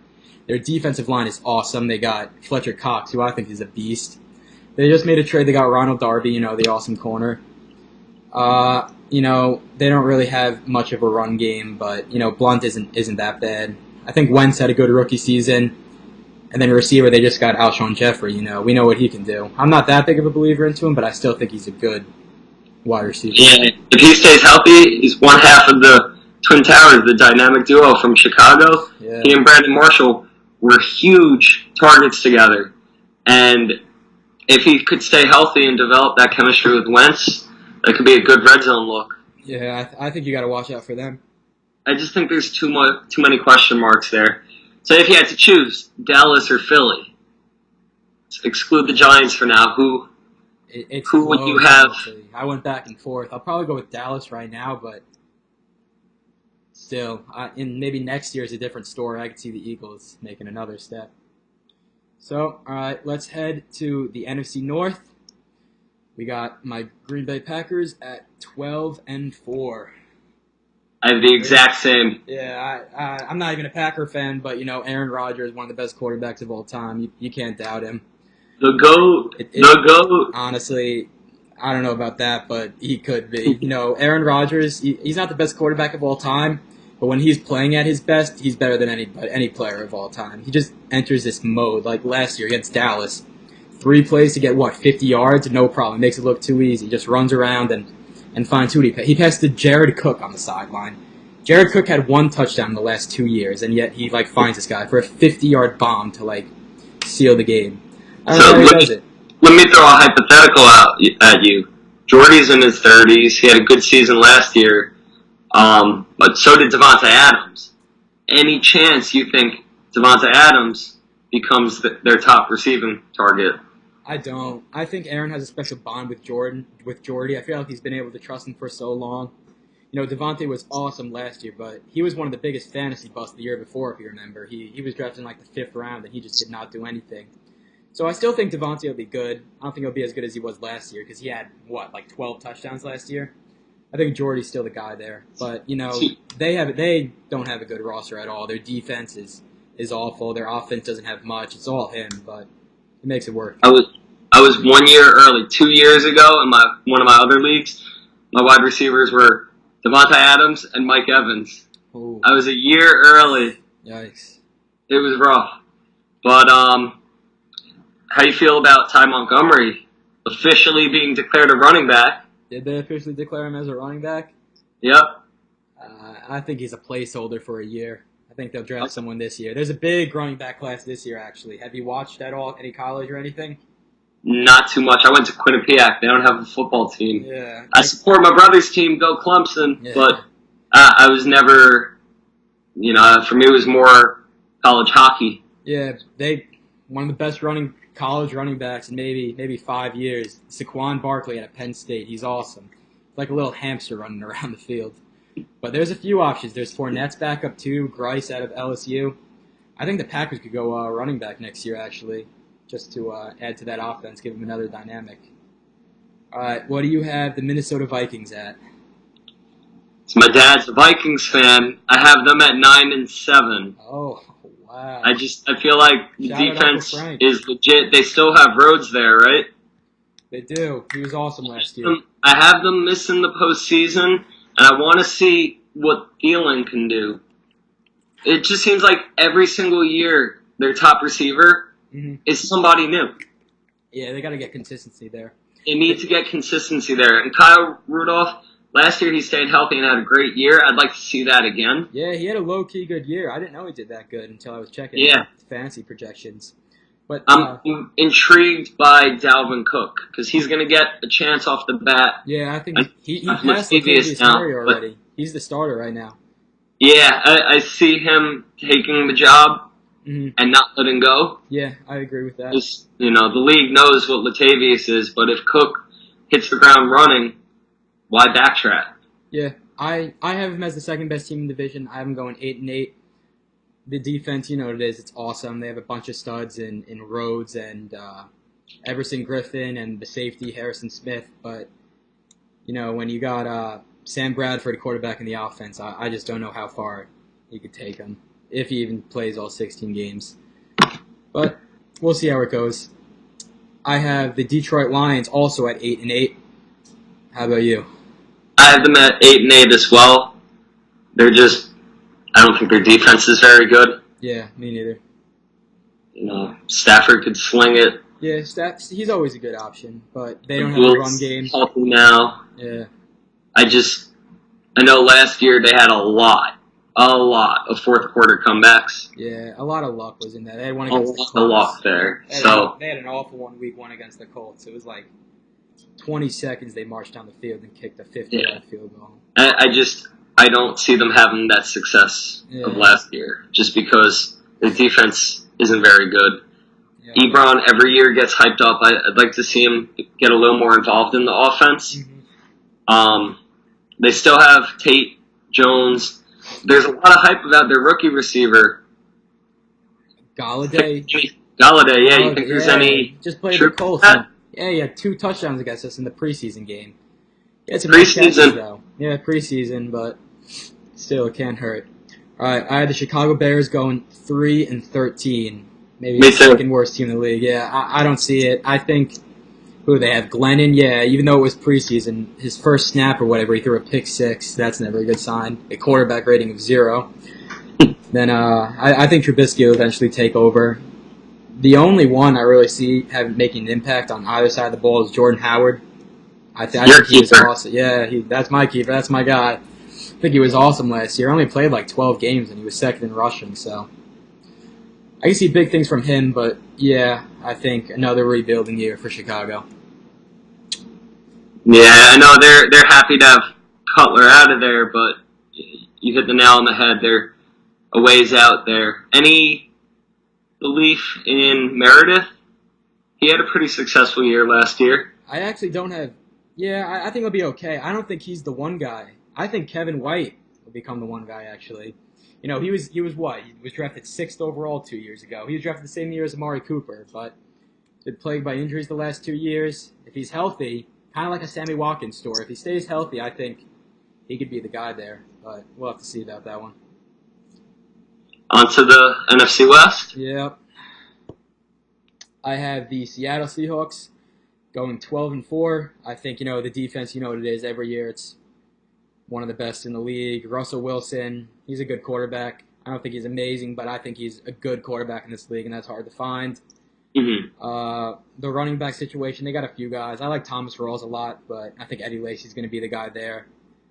Their defensive line is awesome. They got Fletcher Cox, who I think is a beast. They just made a trade. They got Ronald Darby, the awesome corner. They don't really have much of a run game, but, Blunt isn't that bad. I think Wentz had a good rookie season. And then a receiver, they just got Alshon Jeffrey. We know what he can do. I'm not that big of a believer into him, but I still think he's a good wide receiver. Yeah, if he stays healthy, he's one half of the Twin Towers, the dynamic duo from Chicago. Yeah. He and Brandon Marshall were huge targets together. And if he could stay healthy and develop that chemistry with Wentz, that could be a good red zone look. Yeah, I think you got to watch out for them. I just think there's too many question marks there. So if you had to choose Dallas or Philly, exclude the Giants for now, who would you have? Honestly. I went back and forth. I'll probably go with Dallas right now, but still, maybe next year is a different story. I could see the Eagles making another step. So, all right, let's head to the NFC North. We got my Green Bay Packers at 12-4. I have the exact same. Yeah, I'm not even a Packer fan, but, Aaron Rodgers is one of the best quarterbacks of all time. You can't doubt him. The GOAT. Honestly, I don't know about that, but he could be. Aaron Rodgers, he's not the best quarterback of all time, but when he's playing at his best, he's better than any player of all time. He just enters this mode. Like last year against Dallas, 3 plays to get, 50 yards? No problem. Makes it look too easy. Just runs around and and finds who he passed to Jared Cook on the sideline. Jared Cook had 1 touchdown in the last 2 years, and yet he finds this guy for a 50-yard bomb to seal the game. I don't know how he does it. Let me throw a hypothetical out at you. Jordy's in his 30s. He had a good season last year, but so did Davante Adams. Any chance you think Davante Adams becomes their top receiving target? I don't. I think Aaron has a special bond with Jordy. I feel like he's been able to trust him for so long. Davante was awesome last year, but he was one of the biggest fantasy busts the year before, if you remember. He was drafted in the 5th round, and he just did not do anything. So I still think Davante will be good. I don't think he'll be as good as he was last year because he had, 12 touchdowns last year? I think Jordy's still the guy there. But, they don't have a good roster at all. Their defense is awful. Their offense doesn't have much. It's all him, but it makes it work. I was 1 year early. 2 years ago in one of my other leagues, my wide receivers were Davante Adams and Mike Evans. Ooh. I was a year early. Yikes. It was rough. But how do you feel about Ty Montgomery officially being declared a running back? Did they officially declare him as a running back? Yep. I think he's a placeholder for a year. I think they'll draft someone this year. There's a big running back class this year, actually. Have you watched at all any college or anything? Not too much. I went to Quinnipiac. They don't have a football team. Yeah. I support my brother's team, go Clemson, but I was never, for me it was more college hockey. Yeah, one of the best college running backs in maybe 5 years. Saquon Barkley at Penn State. He's awesome. He's like a little hamster running around the field. But there's a few options. There's Fournette's backup too, Grice out of LSU. I think the Packers could go running back next year, actually, just to add to that offense, give them another dynamic. All right, what do you have the Minnesota Vikings at? So my dad's a Vikings fan. I have them at 9-7. Oh, wow. I feel like the defense is legit. They still have Rhodes there, right? They do. He was awesome last year. I have them missing the postseason. And I want to see what Thielen can do. It just seems like every single year their top receiver is somebody new. Yeah, they got to get consistency there. They need to get consistency there. And Kyle Rudolph, last year he stayed healthy and had a great year. I'd like to see that again. Yeah, he had a low-key good year. I didn't know he did that good until I was checking fantasy projections. But I'm intrigued by Dalvin Cook because he's going to get a chance off the bat. Yeah, I think he passed Latavius Murray already. He's the starter right now. Yeah, I see him taking the job and not letting go. Yeah, I agree with that. Just, the league knows what Latavius is, but if Cook hits the ground running, why backtrack? Yeah, I have him as the second best team in the division. I have him going 8-8. The defense, you know what it is. It's awesome. They have a bunch of studs in Rhodes and Everson Griffin and the safety, Harrison Smith. But, when you got Sam Bradford, quarterback in the offense, I just don't know how far he could take him, if he even plays all 16 games. But we'll see how it goes. I have the Detroit Lions also at 8-8. How about you? I have them at 8-8 as well. I don't think their defense is very good. Yeah, me neither. Stafford could sling it. Yeah, he's always a good option, but they don't have a run game. Healthy now. Yeah. I know last year they had a lot of fourth quarter comebacks. Yeah, a lot of luck was in that. They had one against the Colts. A lot of luck there. They had an awful week one against the Colts. It was like 20 seconds they marched down the field and kicked a 50-yard field goal. I don't see them having that success of last year, just because the defense isn't very good. Yeah. Ebron every year gets hyped up. I'd like to see him get a little more involved in the offense. They still have Tate, Jones. There's a lot of hype about their rookie receiver. Galladay, yeah. You think there's any just played the Colts? Yeah, he had 2 touchdowns against us in the preseason game. Yeah, it's preseason, though. Yeah, preseason, but still, it can't hurt. All right, I had the Chicago Bears going 3-13. Maybe the second worst team in the league. Yeah, I don't see it. I think who they have, Glennon. Yeah, even though it was preseason, his first snap or whatever, he threw a pick 6. That's never a good sign. A quarterback rating of 0. Then I think Trubisky will eventually take over. The only one I really see making an impact on either side of the ball is Jordan Howard. I Your think he was keeper. awesome. Yeah, that's my keeper. That's my guy. I think he was awesome last year. Only played like 12 games, and he was second in rushing. So I can see big things from him. But yeah, I think another rebuilding year for Chicago. Yeah, I know they're happy to have Cutler out of there, but you hit the nail on the head. They're a ways out there. Any belief in Meredith? He had a pretty successful year last year. I actually don't have. Yeah, I think he'll be okay. I don't think he's the one guy. I think Kevin White will become the one guy. Actually, he was what? He was drafted 6th overall 2 years ago. He was drafted the same year as Amari Cooper, but been plagued by injuries the last 2 years. If he's healthy, kind of like a Sammy Watkins story. If he stays healthy, I think he could be the guy there. But we'll have to see about that one. On to the NFC West. Yep. I have the Seattle Seahawks going 12-4. I think the defense. You know what it is. Every year, it's one of the best in the league. Russell Wilson. He's a good quarterback. I don't think he's amazing, but I think he's a good quarterback in this league, and that's hard to find. Mm-hmm. The running back situation, they got a few guys. I like Thomas Rawls a lot, but I think Eddie Lacy's going to be the guy there.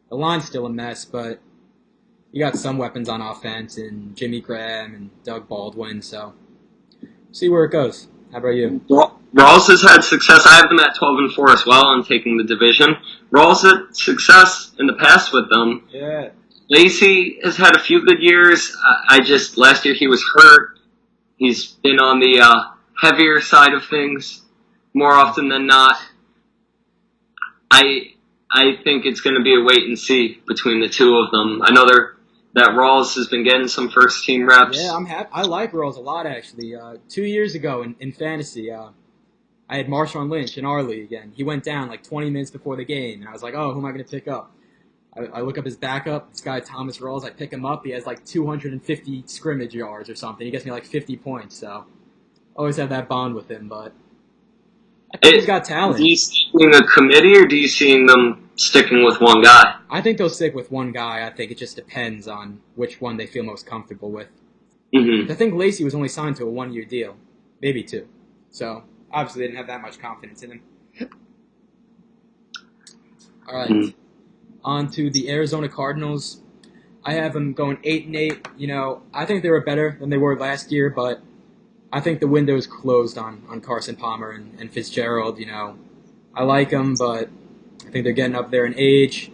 The line's still a mess, but you got some weapons on offense, and Jimmy Graham and Doug Baldwin, so see where it goes. How about you? Rawls has had success. I have them at 12-4 as well on taking the division. Rawls had success in the past with them. Yeah. Lacy has had a few good years. Last year he was hurt. He's been on the heavier side of things more often than not. I think it's going to be a wait and see between the two of them. I know that Rawls has been getting some first team reps. Yeah, I'm happy. I like Rawls a lot actually. 2 years ago in fantasy, I had Marshawn Lynch in our league, and he went down like 20 minutes before the game, and I was like, oh, who am I going to pick up? I look up his backup, this guy Thomas Rawls. I pick him up. He has like 250 scrimmage yards or something. He gets me like 50 points. So always have that bond with him. But I think he's got talent. Do you see a committee, or do you see them sticking with one guy? I think they'll stick with one guy. I think it just depends on which one they feel most comfortable with. Mm-hmm. I think Lacy was only signed to a 1-year deal, maybe 2. So obviously they didn't have that much confidence in him. All right. Mm-hmm. On to the Arizona Cardinals. I have them going 8-8. I think they were better than they were last year, but I think the window is closed on Carson Palmer and Fitzgerald. I like them, but I think they're getting up there in age.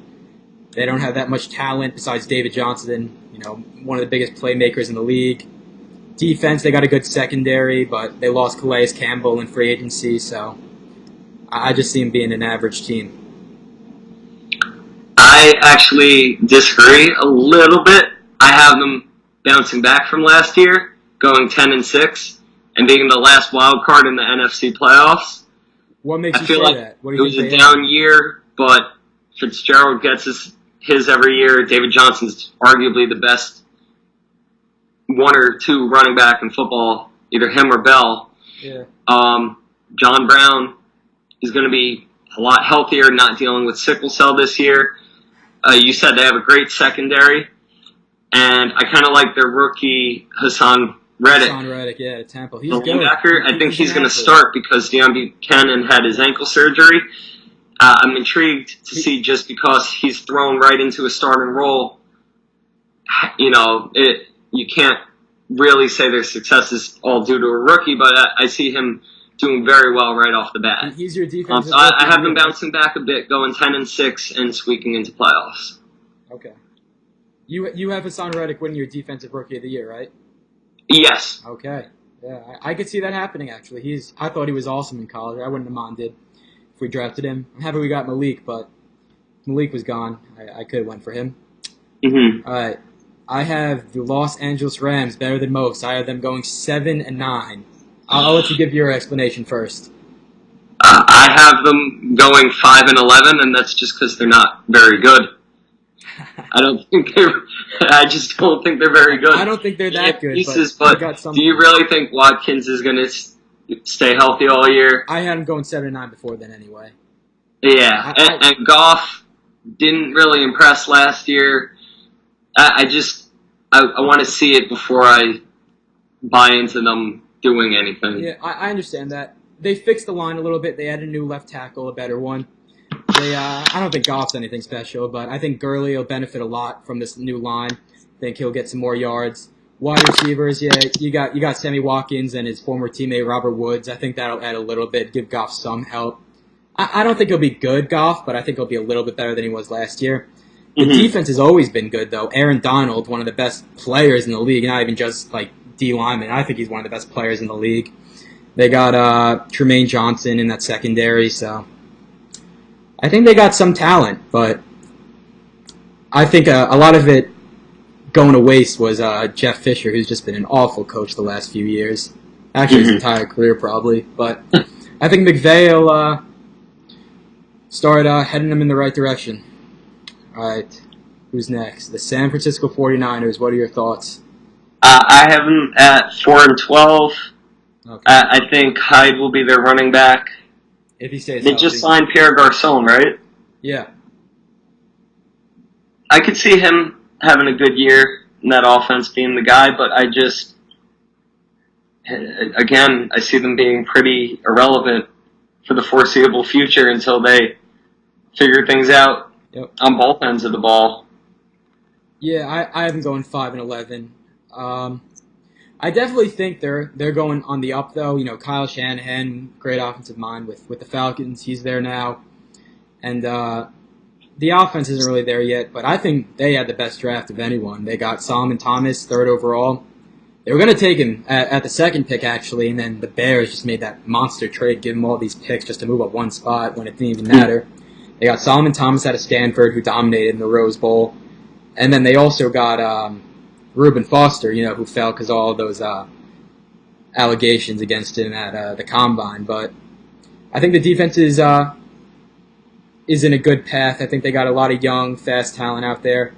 They don't have that much talent besides David Johnson, one of the biggest playmakers in the league. Defense, they got a good secondary, but they lost Calais Campbell in free agency, so I just see them being an average team. I actually disagree a little bit. I have them bouncing back from last year, going 10-6, and being the last wild card in the NFC playoffs. What makes I you feel say like that? What do it you was think a down year, but Fitzgerald gets his every year. David Johnson's arguably the best 1 or 2 running back in football, either him or Bell. Yeah. John Brown is going to be a lot healthier, not dealing with sickle cell this year. You said they have a great secondary, and I kind of like their rookie Hassan Reddick. Hassan Reddick, yeah, Temple. He's The good. linebacker, I think he's going to start because Deion Buchanan had his ankle surgery. I'm intrigued to see, just because he's thrown right into a starting role. You can't really say their success is all due to a rookie, but I see him doing very well right off the bat. He's your defensive. So I have them bouncing back a bit, going 10-6 and squeaking into playoffs. Okay. You have Hassan Reddick winning your defensive rookie of the year, right? Yes. Okay. Yeah, I could see that happening. Actually, I thought he was awesome in college. I wouldn't have minded if we drafted him. I'm happy we got Malik, but Malik was gone. I could have went for him. Mm-hmm. All right. I have the Los Angeles Rams better than most. I have them going 7-9. I'll let you give your explanation first. I have them going 5-11, and that's just because they're not very good. I just don't think they're very good. I don't think they're that good. Pieces, but do you really think Watkins is going to stay healthy all year? I had him going 7-9 before then anyway. Yeah, and Goff didn't really impress last year. I want to see it before I buy into them doing anything. Yeah, I understand that. They fixed the line a little bit. They added a new left tackle, a better one. I don't think Goff's anything special, but I think Gurley will benefit a lot from this new line. I think he'll get some more yards. Wide receivers, yeah, you got Sammy Watkins and his former teammate Robert Woods. I think that'll add a little bit, give Goff some help. I don't think he'll be good, Goff, but I think he'll be a little bit better than he was last year. The defense has always been good, though. Aaron Donald, one of the best players in the league, not even just like D lineman. I think he's one of the best players in the league. They got Tremaine Johnson in that secondary, so I think they got some talent, but I think a lot of it going to waste was Jeff Fisher, who's just been an awful coach the last few years. Actually, his entire career, probably. But I think McVay will start heading them in the right direction. All right, who's next? The San Francisco 49ers. What are your thoughts? I have them at 4-12. Okay. I think Hyde will be their running back. If he stays They healthy. just signed Pierre Garçon, right? Yeah. I could see him having a good year in that offense, being the guy, but I see them being pretty irrelevant for the foreseeable future until they figure things out on both ends of the ball. Yeah, I have them going 5-11. I definitely think they're going on the up, though. You know, Kyle Shanahan, great offensive mind with the Falcons. He's there now. And the offense isn't really there yet, but I think they had the best draft of anyone. They got Solomon Thomas, 3rd overall. They were going to take him at the 2nd pick, actually, and then the Bears just made that monster trade, give him all these picks just to move up one spot when it didn't even matter. They got Solomon Thomas out of Stanford, who dominated in the Rose Bowl. And then they also got Reuben Foster, you know, who fell because of all those allegations against him at the Combine. But I think the defense is in a good path. I think they got a lot of young, fast talent out there.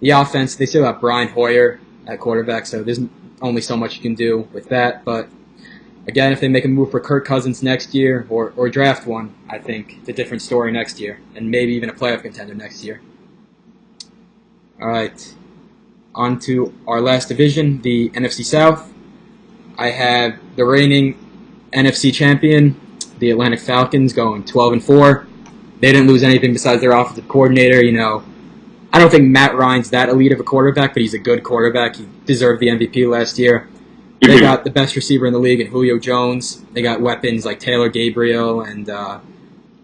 The offense, they still have Brian Hoyer at quarterback, so there's only so much you can do with that. But again, if they make a move for Kirk Cousins next year or draft one, I think it's a different story next year, and maybe even a playoff contender next year. All right, on to our last division, the NFC South. I have the reigning NFC champion, the Atlanta Falcons, going 12-4. They didn't lose anything besides their offensive coordinator. You know, I don't think Matt Ryan's that elite of a quarterback, but he's a good quarterback. He deserved the MVP last year. They got the best receiver in the league in Julio Jones. They got weapons like Taylor Gabriel and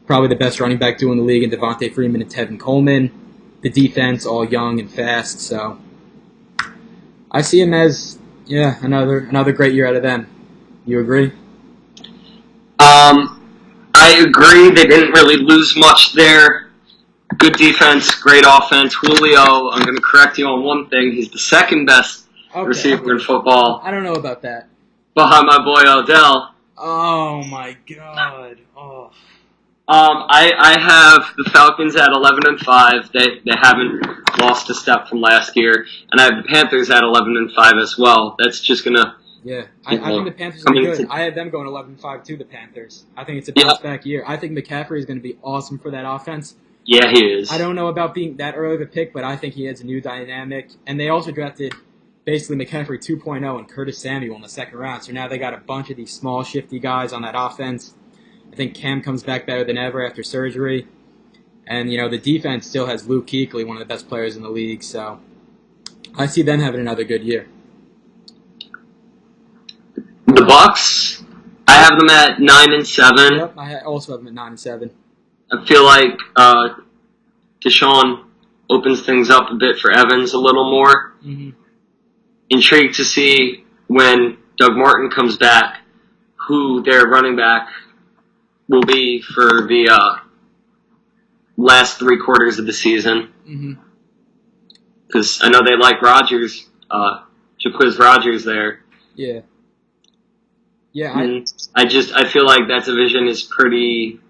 probably the best running back duo in the league in Devontae Freeman and Tevin Coleman. The defense, all young and fast, so I see him as, another great year out of them. You agree? I agree. They didn't really lose much there. Good defense, great offense. Julio, I'm going to correct you on one thing. He's the second best receiver in football. I don't know about that. Behind my boy Odell. Oh, my God. Oh. I have the Falcons at 11-5. They haven't lost a step from last year, and I have the Panthers at 11-5 as well. That's just gonna. Yeah, I think the Panthers are good. I have them going 11-5 to the Panthers. I think it's a bounce back year. I think McCaffrey is going to be awesome for that offense. Yeah, he is. I don't know about being that early of a pick, but I think he adds a new dynamic. And they also drafted basically McCaffrey 2.0 and Curtis Samuel in the 2nd round. So now they got a bunch of these small, shifty guys on that offense. I think Cam comes back better than ever after surgery. And, the defense still has Luke Kuechly, one of the best players in the league. So I see them having another good year. The Bucks, I have them at 9-7. Yep, I also have them at 9-7. I feel like Deshaun opens things up a bit for Evans a little more. Mm-hmm. Intrigued to see when Doug Martin comes back, who their running back will be for the last 3 quarters of the season. Because I know they like Rodgers, Jaquiz Rodgers there. Yeah. Yeah, I feel like that division is pretty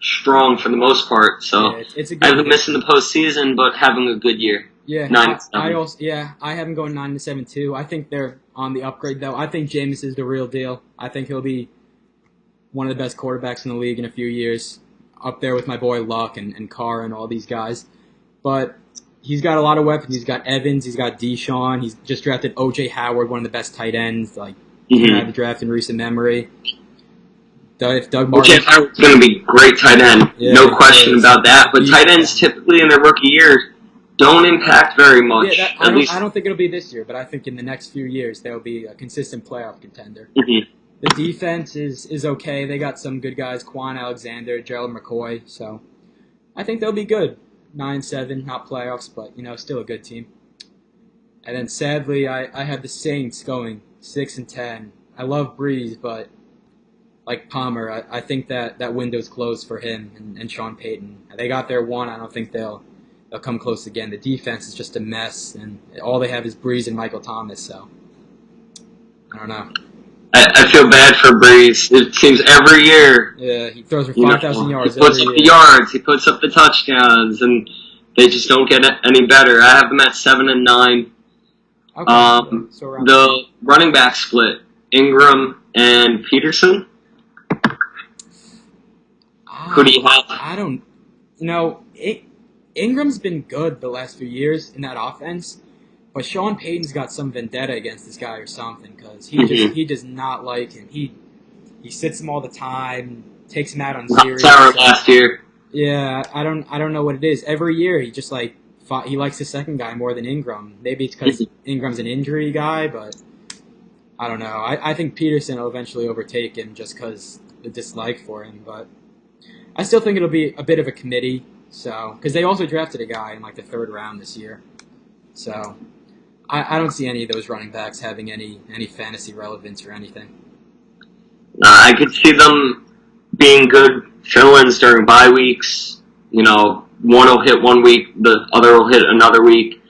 strong for the most part. So it's a good I have them missing the postseason, but having a good year. Yeah, 9-7. I have them going 9-7 too. I think they're on the upgrade though. I think Jameis is the real deal. I think he'll be one of the best quarterbacks in the league in a few years, up there with my boy Luck and Carr and all these guys. But he's got a lot of weapons. He's got Evans. He's got Deshaun. He's just drafted O.J. Howard, one of the best tight ends. Like. Had the draft in recent memory. If Doug Well, Martin, Jay Howard's going to be great tight end, Yeah, no he question is. about that. But He's tight ends fun. typically in their rookie year don't impact very much. yeah, At least, I don't think it'll be this year, but I think in the next few years they'll be a consistent playoff contender. Mhm. The defense is okay. They got some good guys, Quan Alexander, Gerald McCoy, so I think they'll be good. 9-7, not playoffs, but still a good team. And then sadly, I have the Saints going 6-10. I love Breeze, but like Palmer, I think that window's closed for him and Sean Payton. They got their one. I don't think they'll come close again. The defense is just a mess, and all they have is Breeze and Michael Thomas. So I don't know. I feel bad for Breeze. It seems every year. Yeah, he throws for 5,000 yards He puts every up the year. yards, he puts up the touchdowns, and they just don't get any better. I have them at 7-9. Okay, so around The running back split: Ingram and Peterson. Who do you have? I don't. Ingram's been good the last few years in that offense, but Sean Payton's got some vendetta against this guy or something because he does not like him. He sits him all the time, takes him out on series. Tower last year. Yeah, I don't know what it is. Every year he just he likes the second guy more than Ingram. Maybe it's because Ingram's an injury guy, but I don't know. I think Peterson will eventually overtake him just because the dislike for him, but I still think it'll be a bit of a committee. So, because they also drafted a guy in the 3rd round this year, so I don't see any of those running backs having any fantasy relevance or anything. I could see them being good fill-ins during bye weeks. One will hit one week, the other will hit another week,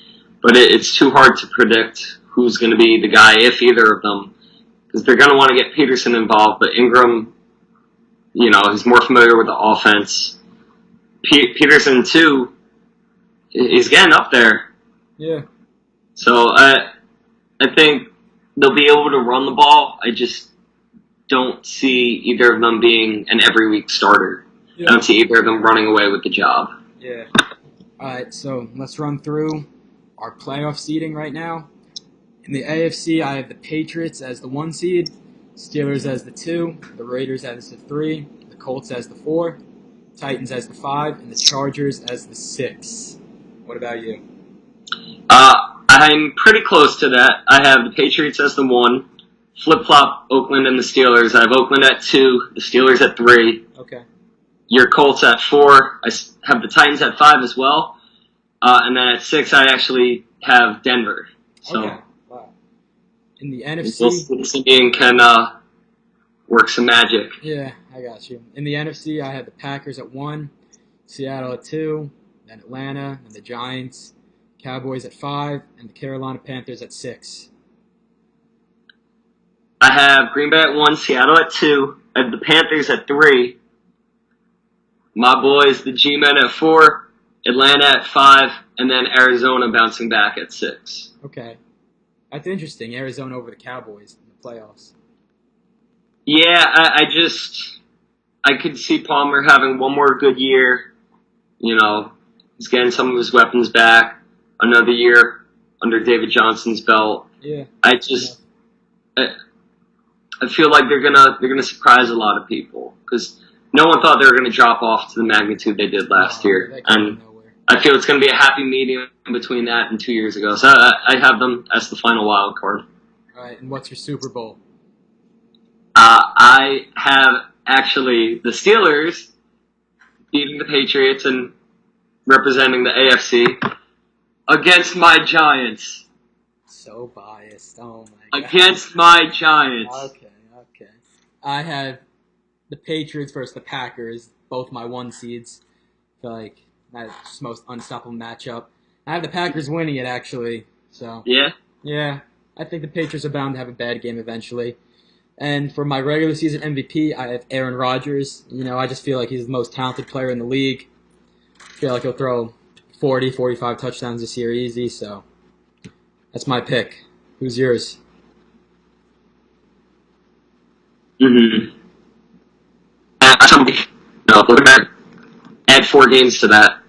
but it's too hard to predict who's going to be the guy, if either of them, because they're going to want to get Peterson involved, but Ingram, he's more familiar with the offense. Peterson, too, he's getting up there. Yeah. So I think they'll be able to run the ball. I just don't see either of them being an every week starter. Yeah. I don't see either of them running away with the job. Yeah. All right, so let's run through our playoff seeding right now. In the AFC, I have the Patriots as the 1 seed, Steelers as the 2, the Raiders as the 3, the Colts as the 4, Titans as the 5, and the Chargers as the 6. What about you? I'm pretty close to that. I have the Patriots as the 1, flip-flop Oakland and the Steelers. I have Oakland at 2, the Steelers at 3. Okay. Your Colts at 4. I have the Titans at 5 as well. And then at 6, I actually have Denver. So Okay. Wow. In the NFC, Simeon can work some magic. yeah, I got you. In the NFC, I have the Packers at 1, Seattle at 2, then Atlanta, and the Giants, Cowboys at 5, and the Carolina Panthers at 6. I have Green Bay at 1, Seattle at 2. I have the Panthers at 3. My boys, the G-Men at 4, Atlanta at 5, and then Arizona bouncing back at 6. Okay. That's interesting. Arizona over the Cowboys in the playoffs. Yeah, I could see Palmer having one more good year. He's getting some of his weapons back. Another year under David Johnson's belt. Yeah. I feel like they're gonna surprise a lot of people because no one thought they were gonna drop off to the magnitude they did last year, They came and out of nowhere. I feel it's gonna be a happy medium between that and 2 years ago. So I have them as the final wild card. All right, and what's your Super Bowl? I have actually the Steelers beating the Patriots and representing the AFC against my Giants. So biased. Oh my god. Against my Giants. Okay. I have the Patriots versus the Packers, both my 1 seeds. I feel like that's the most unstoppable matchup. I have the Packers winning it, actually. So Yeah? I think the Patriots are bound to have a bad game eventually. And for my regular season MVP, I have Aaron Rodgers. I just feel like he's the most talented player in the league. I feel like he'll throw 40, 45 touchdowns this year easy, so that's my pick. Who's yours? Mm-hmm. Look at add 4 games to that.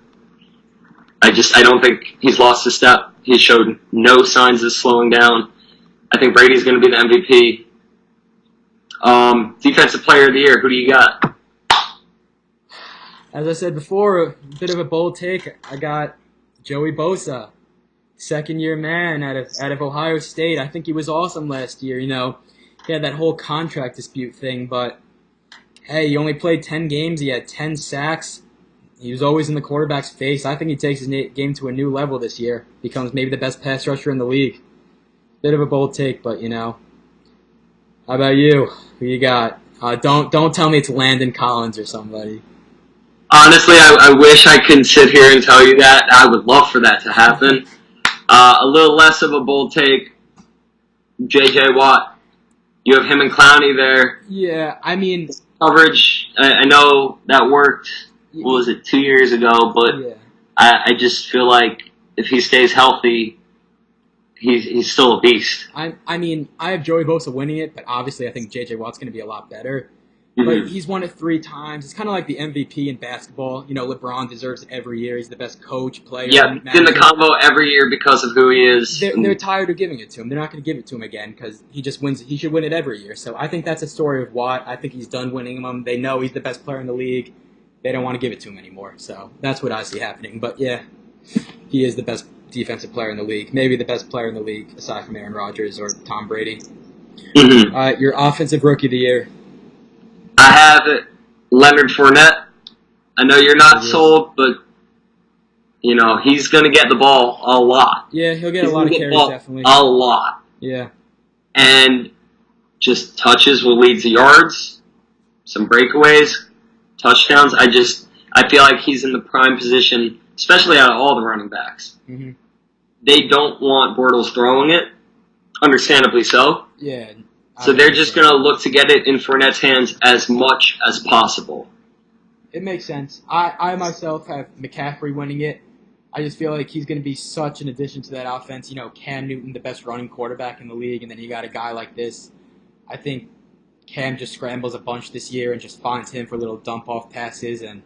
I don't think he's lost a step. He showed no signs of slowing down. I think Brady's going to be the MVP. Defensive Player of the Year, who do you got? As I said before, a bit of a bold take. I got Joey Bosa, second-year man out of Ohio State. I think he was awesome last year. You know, he had that whole contract dispute thing, but hey, he only played 10 games. He had 10 sacks. He was always in the quarterback's face. I think he takes his game to a new level this year. Becomes maybe the best pass rusher in the league. Bit of a bold take, but you know. How about you? Who you got? Don't tell me it's Landon Collins or somebody. Honestly, I wish I could sit here and tell you that. I would love for that to happen. A little less of a bold take. J.J. Watt. You have him and Clowney there. Yeah, I mean... Coverage, I know that worked, what was it, 2 years ago, but yeah. I just feel like if he stays healthy, he's still a beast. I mean, I have Joey Bosa winning it, but obviously I think J.J. Watt's going to be a lot better. Mm-hmm. But he's won it 3 times. It's kind of like the MVP in basketball. You know, LeBron deserves it every year. He's the best coach, player. Yeah, in the combo every year because of who he is. They're tired of giving it to him. They're not going to give it to him again because he just wins. He should win it every year. So I think that's a story of Watt. I think he's done winning them. They know he's the best player in the league. They don't want to give it to him anymore. So that's what I see happening. But yeah, he is the best defensive player in the league. Maybe the best player in the league aside from Aaron Rodgers or Tom Brady. Mm-hmm. Your offensive rookie of the year. I have Leonard Fournette. I know you're not sold, but you know he's going to get the ball a lot. Yeah, he'll get a lot of carries, definitely. A lot. Yeah. And just touches will lead to yards, some breakaways, touchdowns. I feel like he's in the prime position, especially out of all the running backs. Mm-hmm. They don't want Bortles throwing it, understandably so. Yeah. So they're just going to look to get it in Fournette's hands as much as possible. It makes sense. I myself have McCaffrey winning it. I just feel like he's going to be such an addition to that offense. You know, Cam Newton, the best running quarterback in the league, and then you got a guy like this. I think Cam just scrambles a bunch this year and just finds him for little dump-off passes, and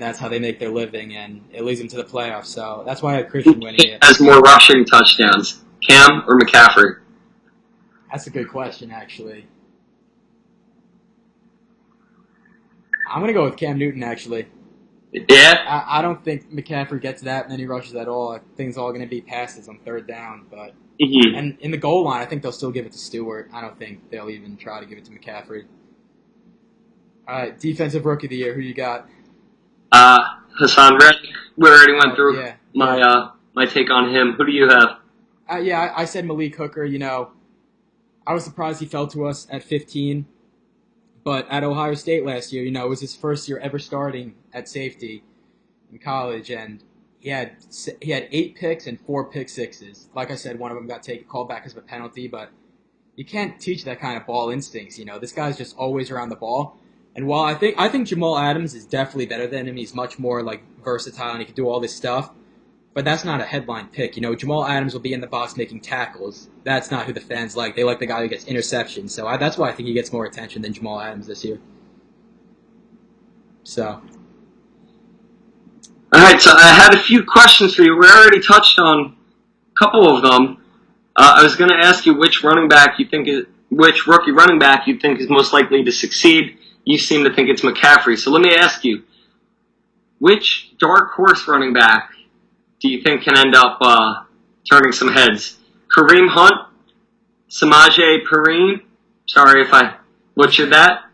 that's how they make their living, and it leads them to the playoffs. So that's why I have Christian winning it. Has more rushing touchdowns, Cam or McCaffrey? That's a good question, actually. I'm going to go with Cam Newton, actually. Yeah? I don't think McCaffrey gets that many rushes at all. I think it's all going to be passes on third down. But And in the goal line, I think they'll still give it to Stewart. I don't think they'll even try to give it to McCaffrey. All right, defensive rookie of the year. Who you got? Hassan Reddick. We already went through yeah. my take on him. Who do you have? I said Malik Hooker. You know, I was surprised he fell to us at 15. But at Ohio State last year, you know, it was his first year ever starting at safety in college, and he had 8 picks and 4 pick sixes. Like I said, one of them got called back as a penalty, but you can't teach that kind of ball instincts. You know, this guy's just always around the ball. And while I think Jamal Adams is definitely better than him, he's much more like versatile and he can do all this stuff. But that's not a headline pick. You know, Jamal Adams will be in the box making tackles. That's not who the fans like. They like the guy who gets interceptions. So that's why I think he gets more attention than Jamal Adams this year. So. All right, so I had a few questions for you. We already touched on a couple of them. I was going to ask you which rookie running back you think is most likely to succeed. You seem to think it's McCaffrey. So let me ask you, which dark horse running back do you think can end up turning some heads? Kareem Hunt, Samaje Perine, sorry if I butchered that,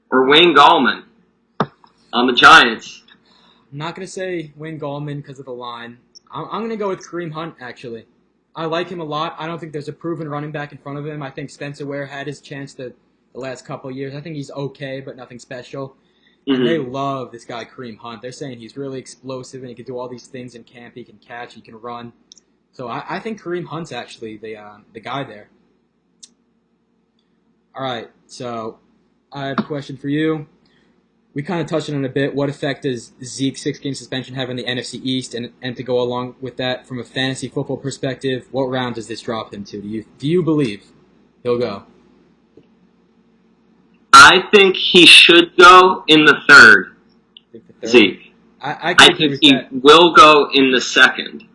or Wayne Gallman on the Giants? I'm not going to say Wayne Gallman because of the line. I'm going to go with Kareem Hunt, actually. I like him a lot. I don't think there's a proven running back in front of him. I think Spencer Ware had his chance the last couple of years. I think he's okay, but nothing special. And they love this guy, Kareem Hunt. They're saying he's really explosive and he can do all these things in camp. He can catch, he can run. So I think Kareem Hunt's actually the guy there. All right, so I have a question for you. We kind of touched on it a bit. What effect does Zeke's 6-game suspension have on the NFC East? And to go along with that, from a fantasy football perspective, what round does this drop him to? Do you believe he'll go? I think he should go in the third. Zeke. I think he will go in the second.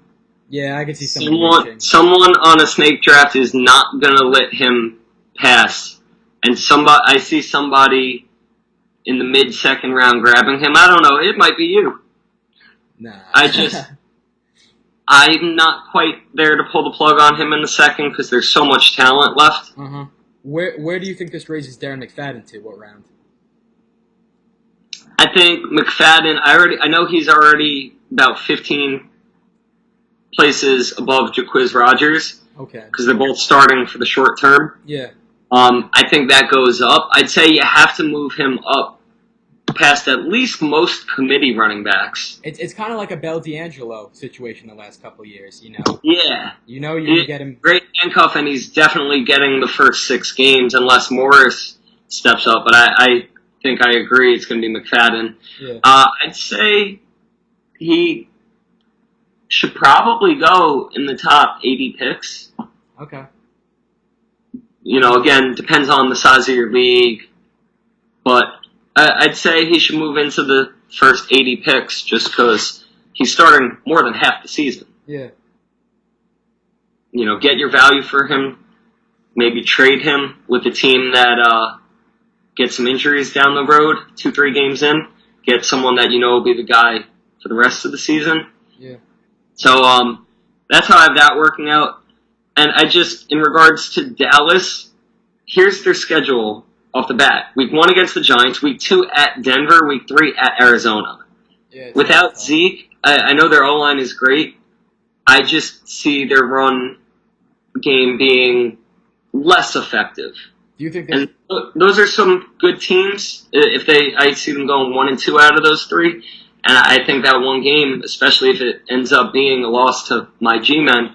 Yeah, I can see someone on a snake draft is not going to let him pass and I see somebody in the mid-second round grabbing him. I don't know. It might be you. Nah. I'm not quite there to pull the plug on him in the second because there's so much talent left. Uh-huh. Where do you think this raises Darren McFadden to? What round? I think McFadden, I know he's already about 15 places above Jacquizz Rodgers. Okay. Because they're both starting for the short term. Yeah. I think that goes up. I'd say you have to move him up past at least most committee running backs. It's kind of like a Bell D'Angelo situation the last couple of years, you know? Yeah. You know you're going to get him. Great handcuff, and he's definitely getting the first 6 games unless Morris steps up. But I think I agree it's going to be McFadden. Yeah. I'd say he should probably go in the top 80 picks. Okay. You know, again, depends on the size of your league. But I'd say he should move into the first 80 picks just because he's starting more than half the season. Yeah. You know, get your value for him. Maybe trade him with a team that gets some injuries down the road, 2-3 games in. Get someone that you know will be the guy for the rest of the season. Yeah. So that's how I have that working out. And in regards to Dallas, here's their schedule off the bat. Week 1 against the Giants, Week 2 at Denver, Week 3 at Arizona. Yeah, without Zeke, I know their O-line is great. I just see their run game being less effective. Do you think and those are some good teams. I see them going 1-2 out of those 3. And I think that one game, especially if it ends up being a loss to my G-Men,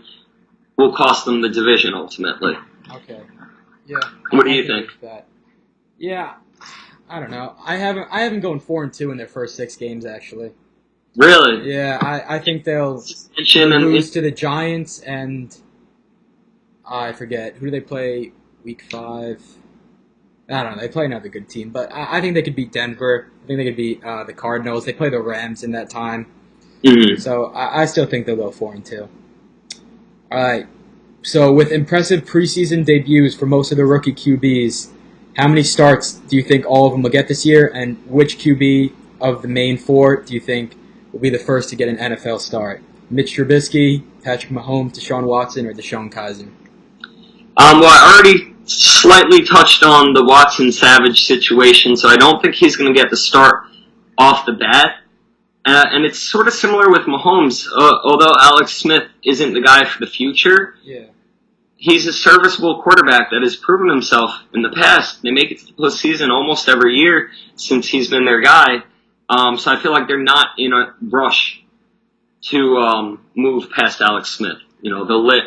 will cost them the division ultimately. Okay. Yeah. What do you think? That. Yeah. I don't know. I haven't gone 4-2 in their first 6 games actually. Really? Yeah. I think they'll lose to the Giants and I forget who do they play week 5. I don't know. They play another good team, but I think they could beat Denver. I think they could beat the Cardinals. They play the Rams in that time. Mm-hmm. So I still think they'll go 4-2. All right. So with impressive preseason debuts for most of the rookie QBs, how many starts do you think all of them will get this year? And which QB of the main 4 do you think will be the first to get an NFL start? Mitch Trubisky, Patrick Mahomes, Deshaun Watson, or DeShone Kizer? Well, I already slightly touched on the Watson-Savage situation, so I don't think he's going to get the start off the bat. And it's sort of similar with Mahomes, although Alex Smith isn't the guy for the future. Yeah. He's a serviceable quarterback that has proven himself in the past. They make it to the postseason almost every year since he's been their guy. So I feel like they're not in a rush to move past Alex Smith. You know, they'll let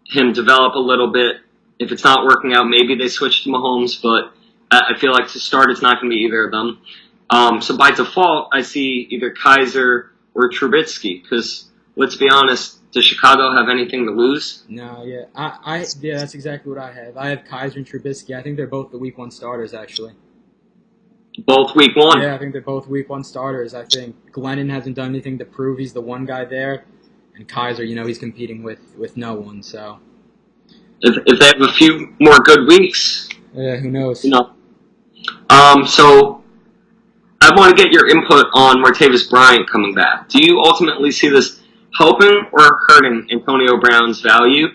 him develop a little bit. If it's not working out, maybe they switch to Mahomes, but I feel like to start, it's not going to be either of them. So by default, I see either Kizer or Trubisky, because let's be honest, does Chicago have anything to lose? No, yeah. Yeah, that's exactly what I have. I have Kizer and Trubisky. I think they're both the week 1 starters, actually. Both week 1? Yeah, I think they're both week 1 starters. I think Glennon hasn't done anything to prove he's the one guy there. And Kizer, you know, he's competing with no one, so. If they have a few more good weeks. Yeah, who knows? You know. So I want to get your input on Martavis Bryant coming back. Do you ultimately see this helping or hurting Antonio Brown's value?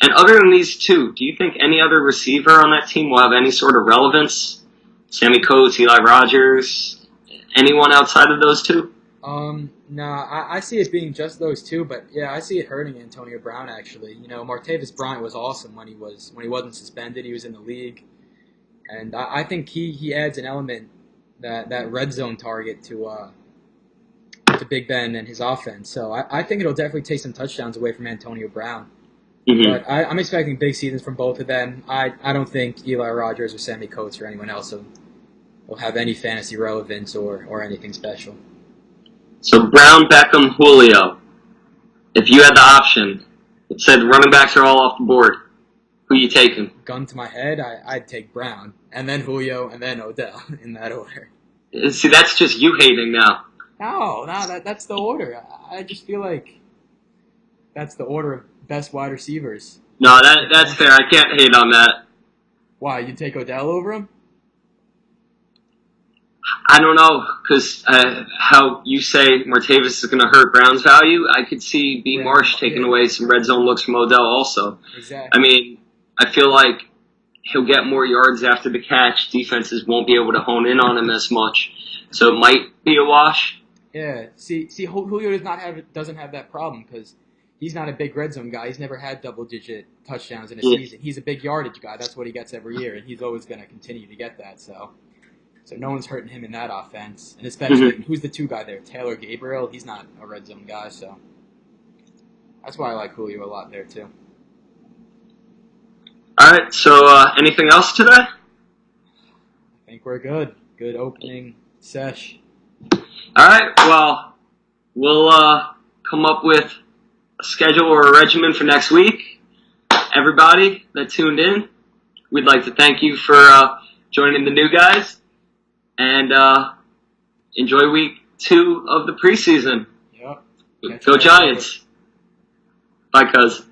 And other than these 2, do you think any other receiver on that team will have any sort of relevance? Sammy Coates, Eli Rogers, anyone outside of those 2? Nah, I see it being just those 2, but yeah, I see it hurting Antonio Brown actually. You know, Martavis Bryant was awesome when he wasn't suspended. He was in the league, and I think he adds an element that red zone target to Big Ben and his offense. So I think it'll definitely take some touchdowns away from Antonio Brown. Mm-hmm. But I'm expecting big seasons from both of them. I don't think Eli Rogers or Sammy Coates or anyone else will have any fantasy relevance or anything special. So Brown, Beckham, Julio. If you had the option, it said running backs are all off the board. Who you taking? Gun to my head, I'd take Brown, and then Julio, and then Odell, in that order. See, that's just you hating now. No, that's the order. I just feel like that's the order of best wide receivers. No, that's fair. I can't hate on that. Why, you take Odell over him? I don't know, because how you say Martavis is going to hurt Brown's value, I could see B. Marsh taking away some red zone looks from Odell also. Exactly. I mean, I feel like he'll get more yards after the catch. Defenses won't be able to hone in on him as much. So it might be a wash. Yeah. See, Julio doesn't have that problem because he's not a big red zone guy. He's never had double-digit touchdowns in a season. He's a big yardage guy. That's what he gets every year, and he's always going to continue to get that. So no one's hurting him in that offense. And especially, who's the two guy there? Taylor Gabriel? He's not a red zone guy, so that's why I like Julio a lot there, too. All right, so anything else today? I think we're good. Good opening sesh. All right, well, we'll come up with a schedule or a regimen for next week. Everybody that tuned in, we'd like to thank you for joining the new guys. And enjoy week 2 of the preseason. Yep. Go Giants. Bye, cuz.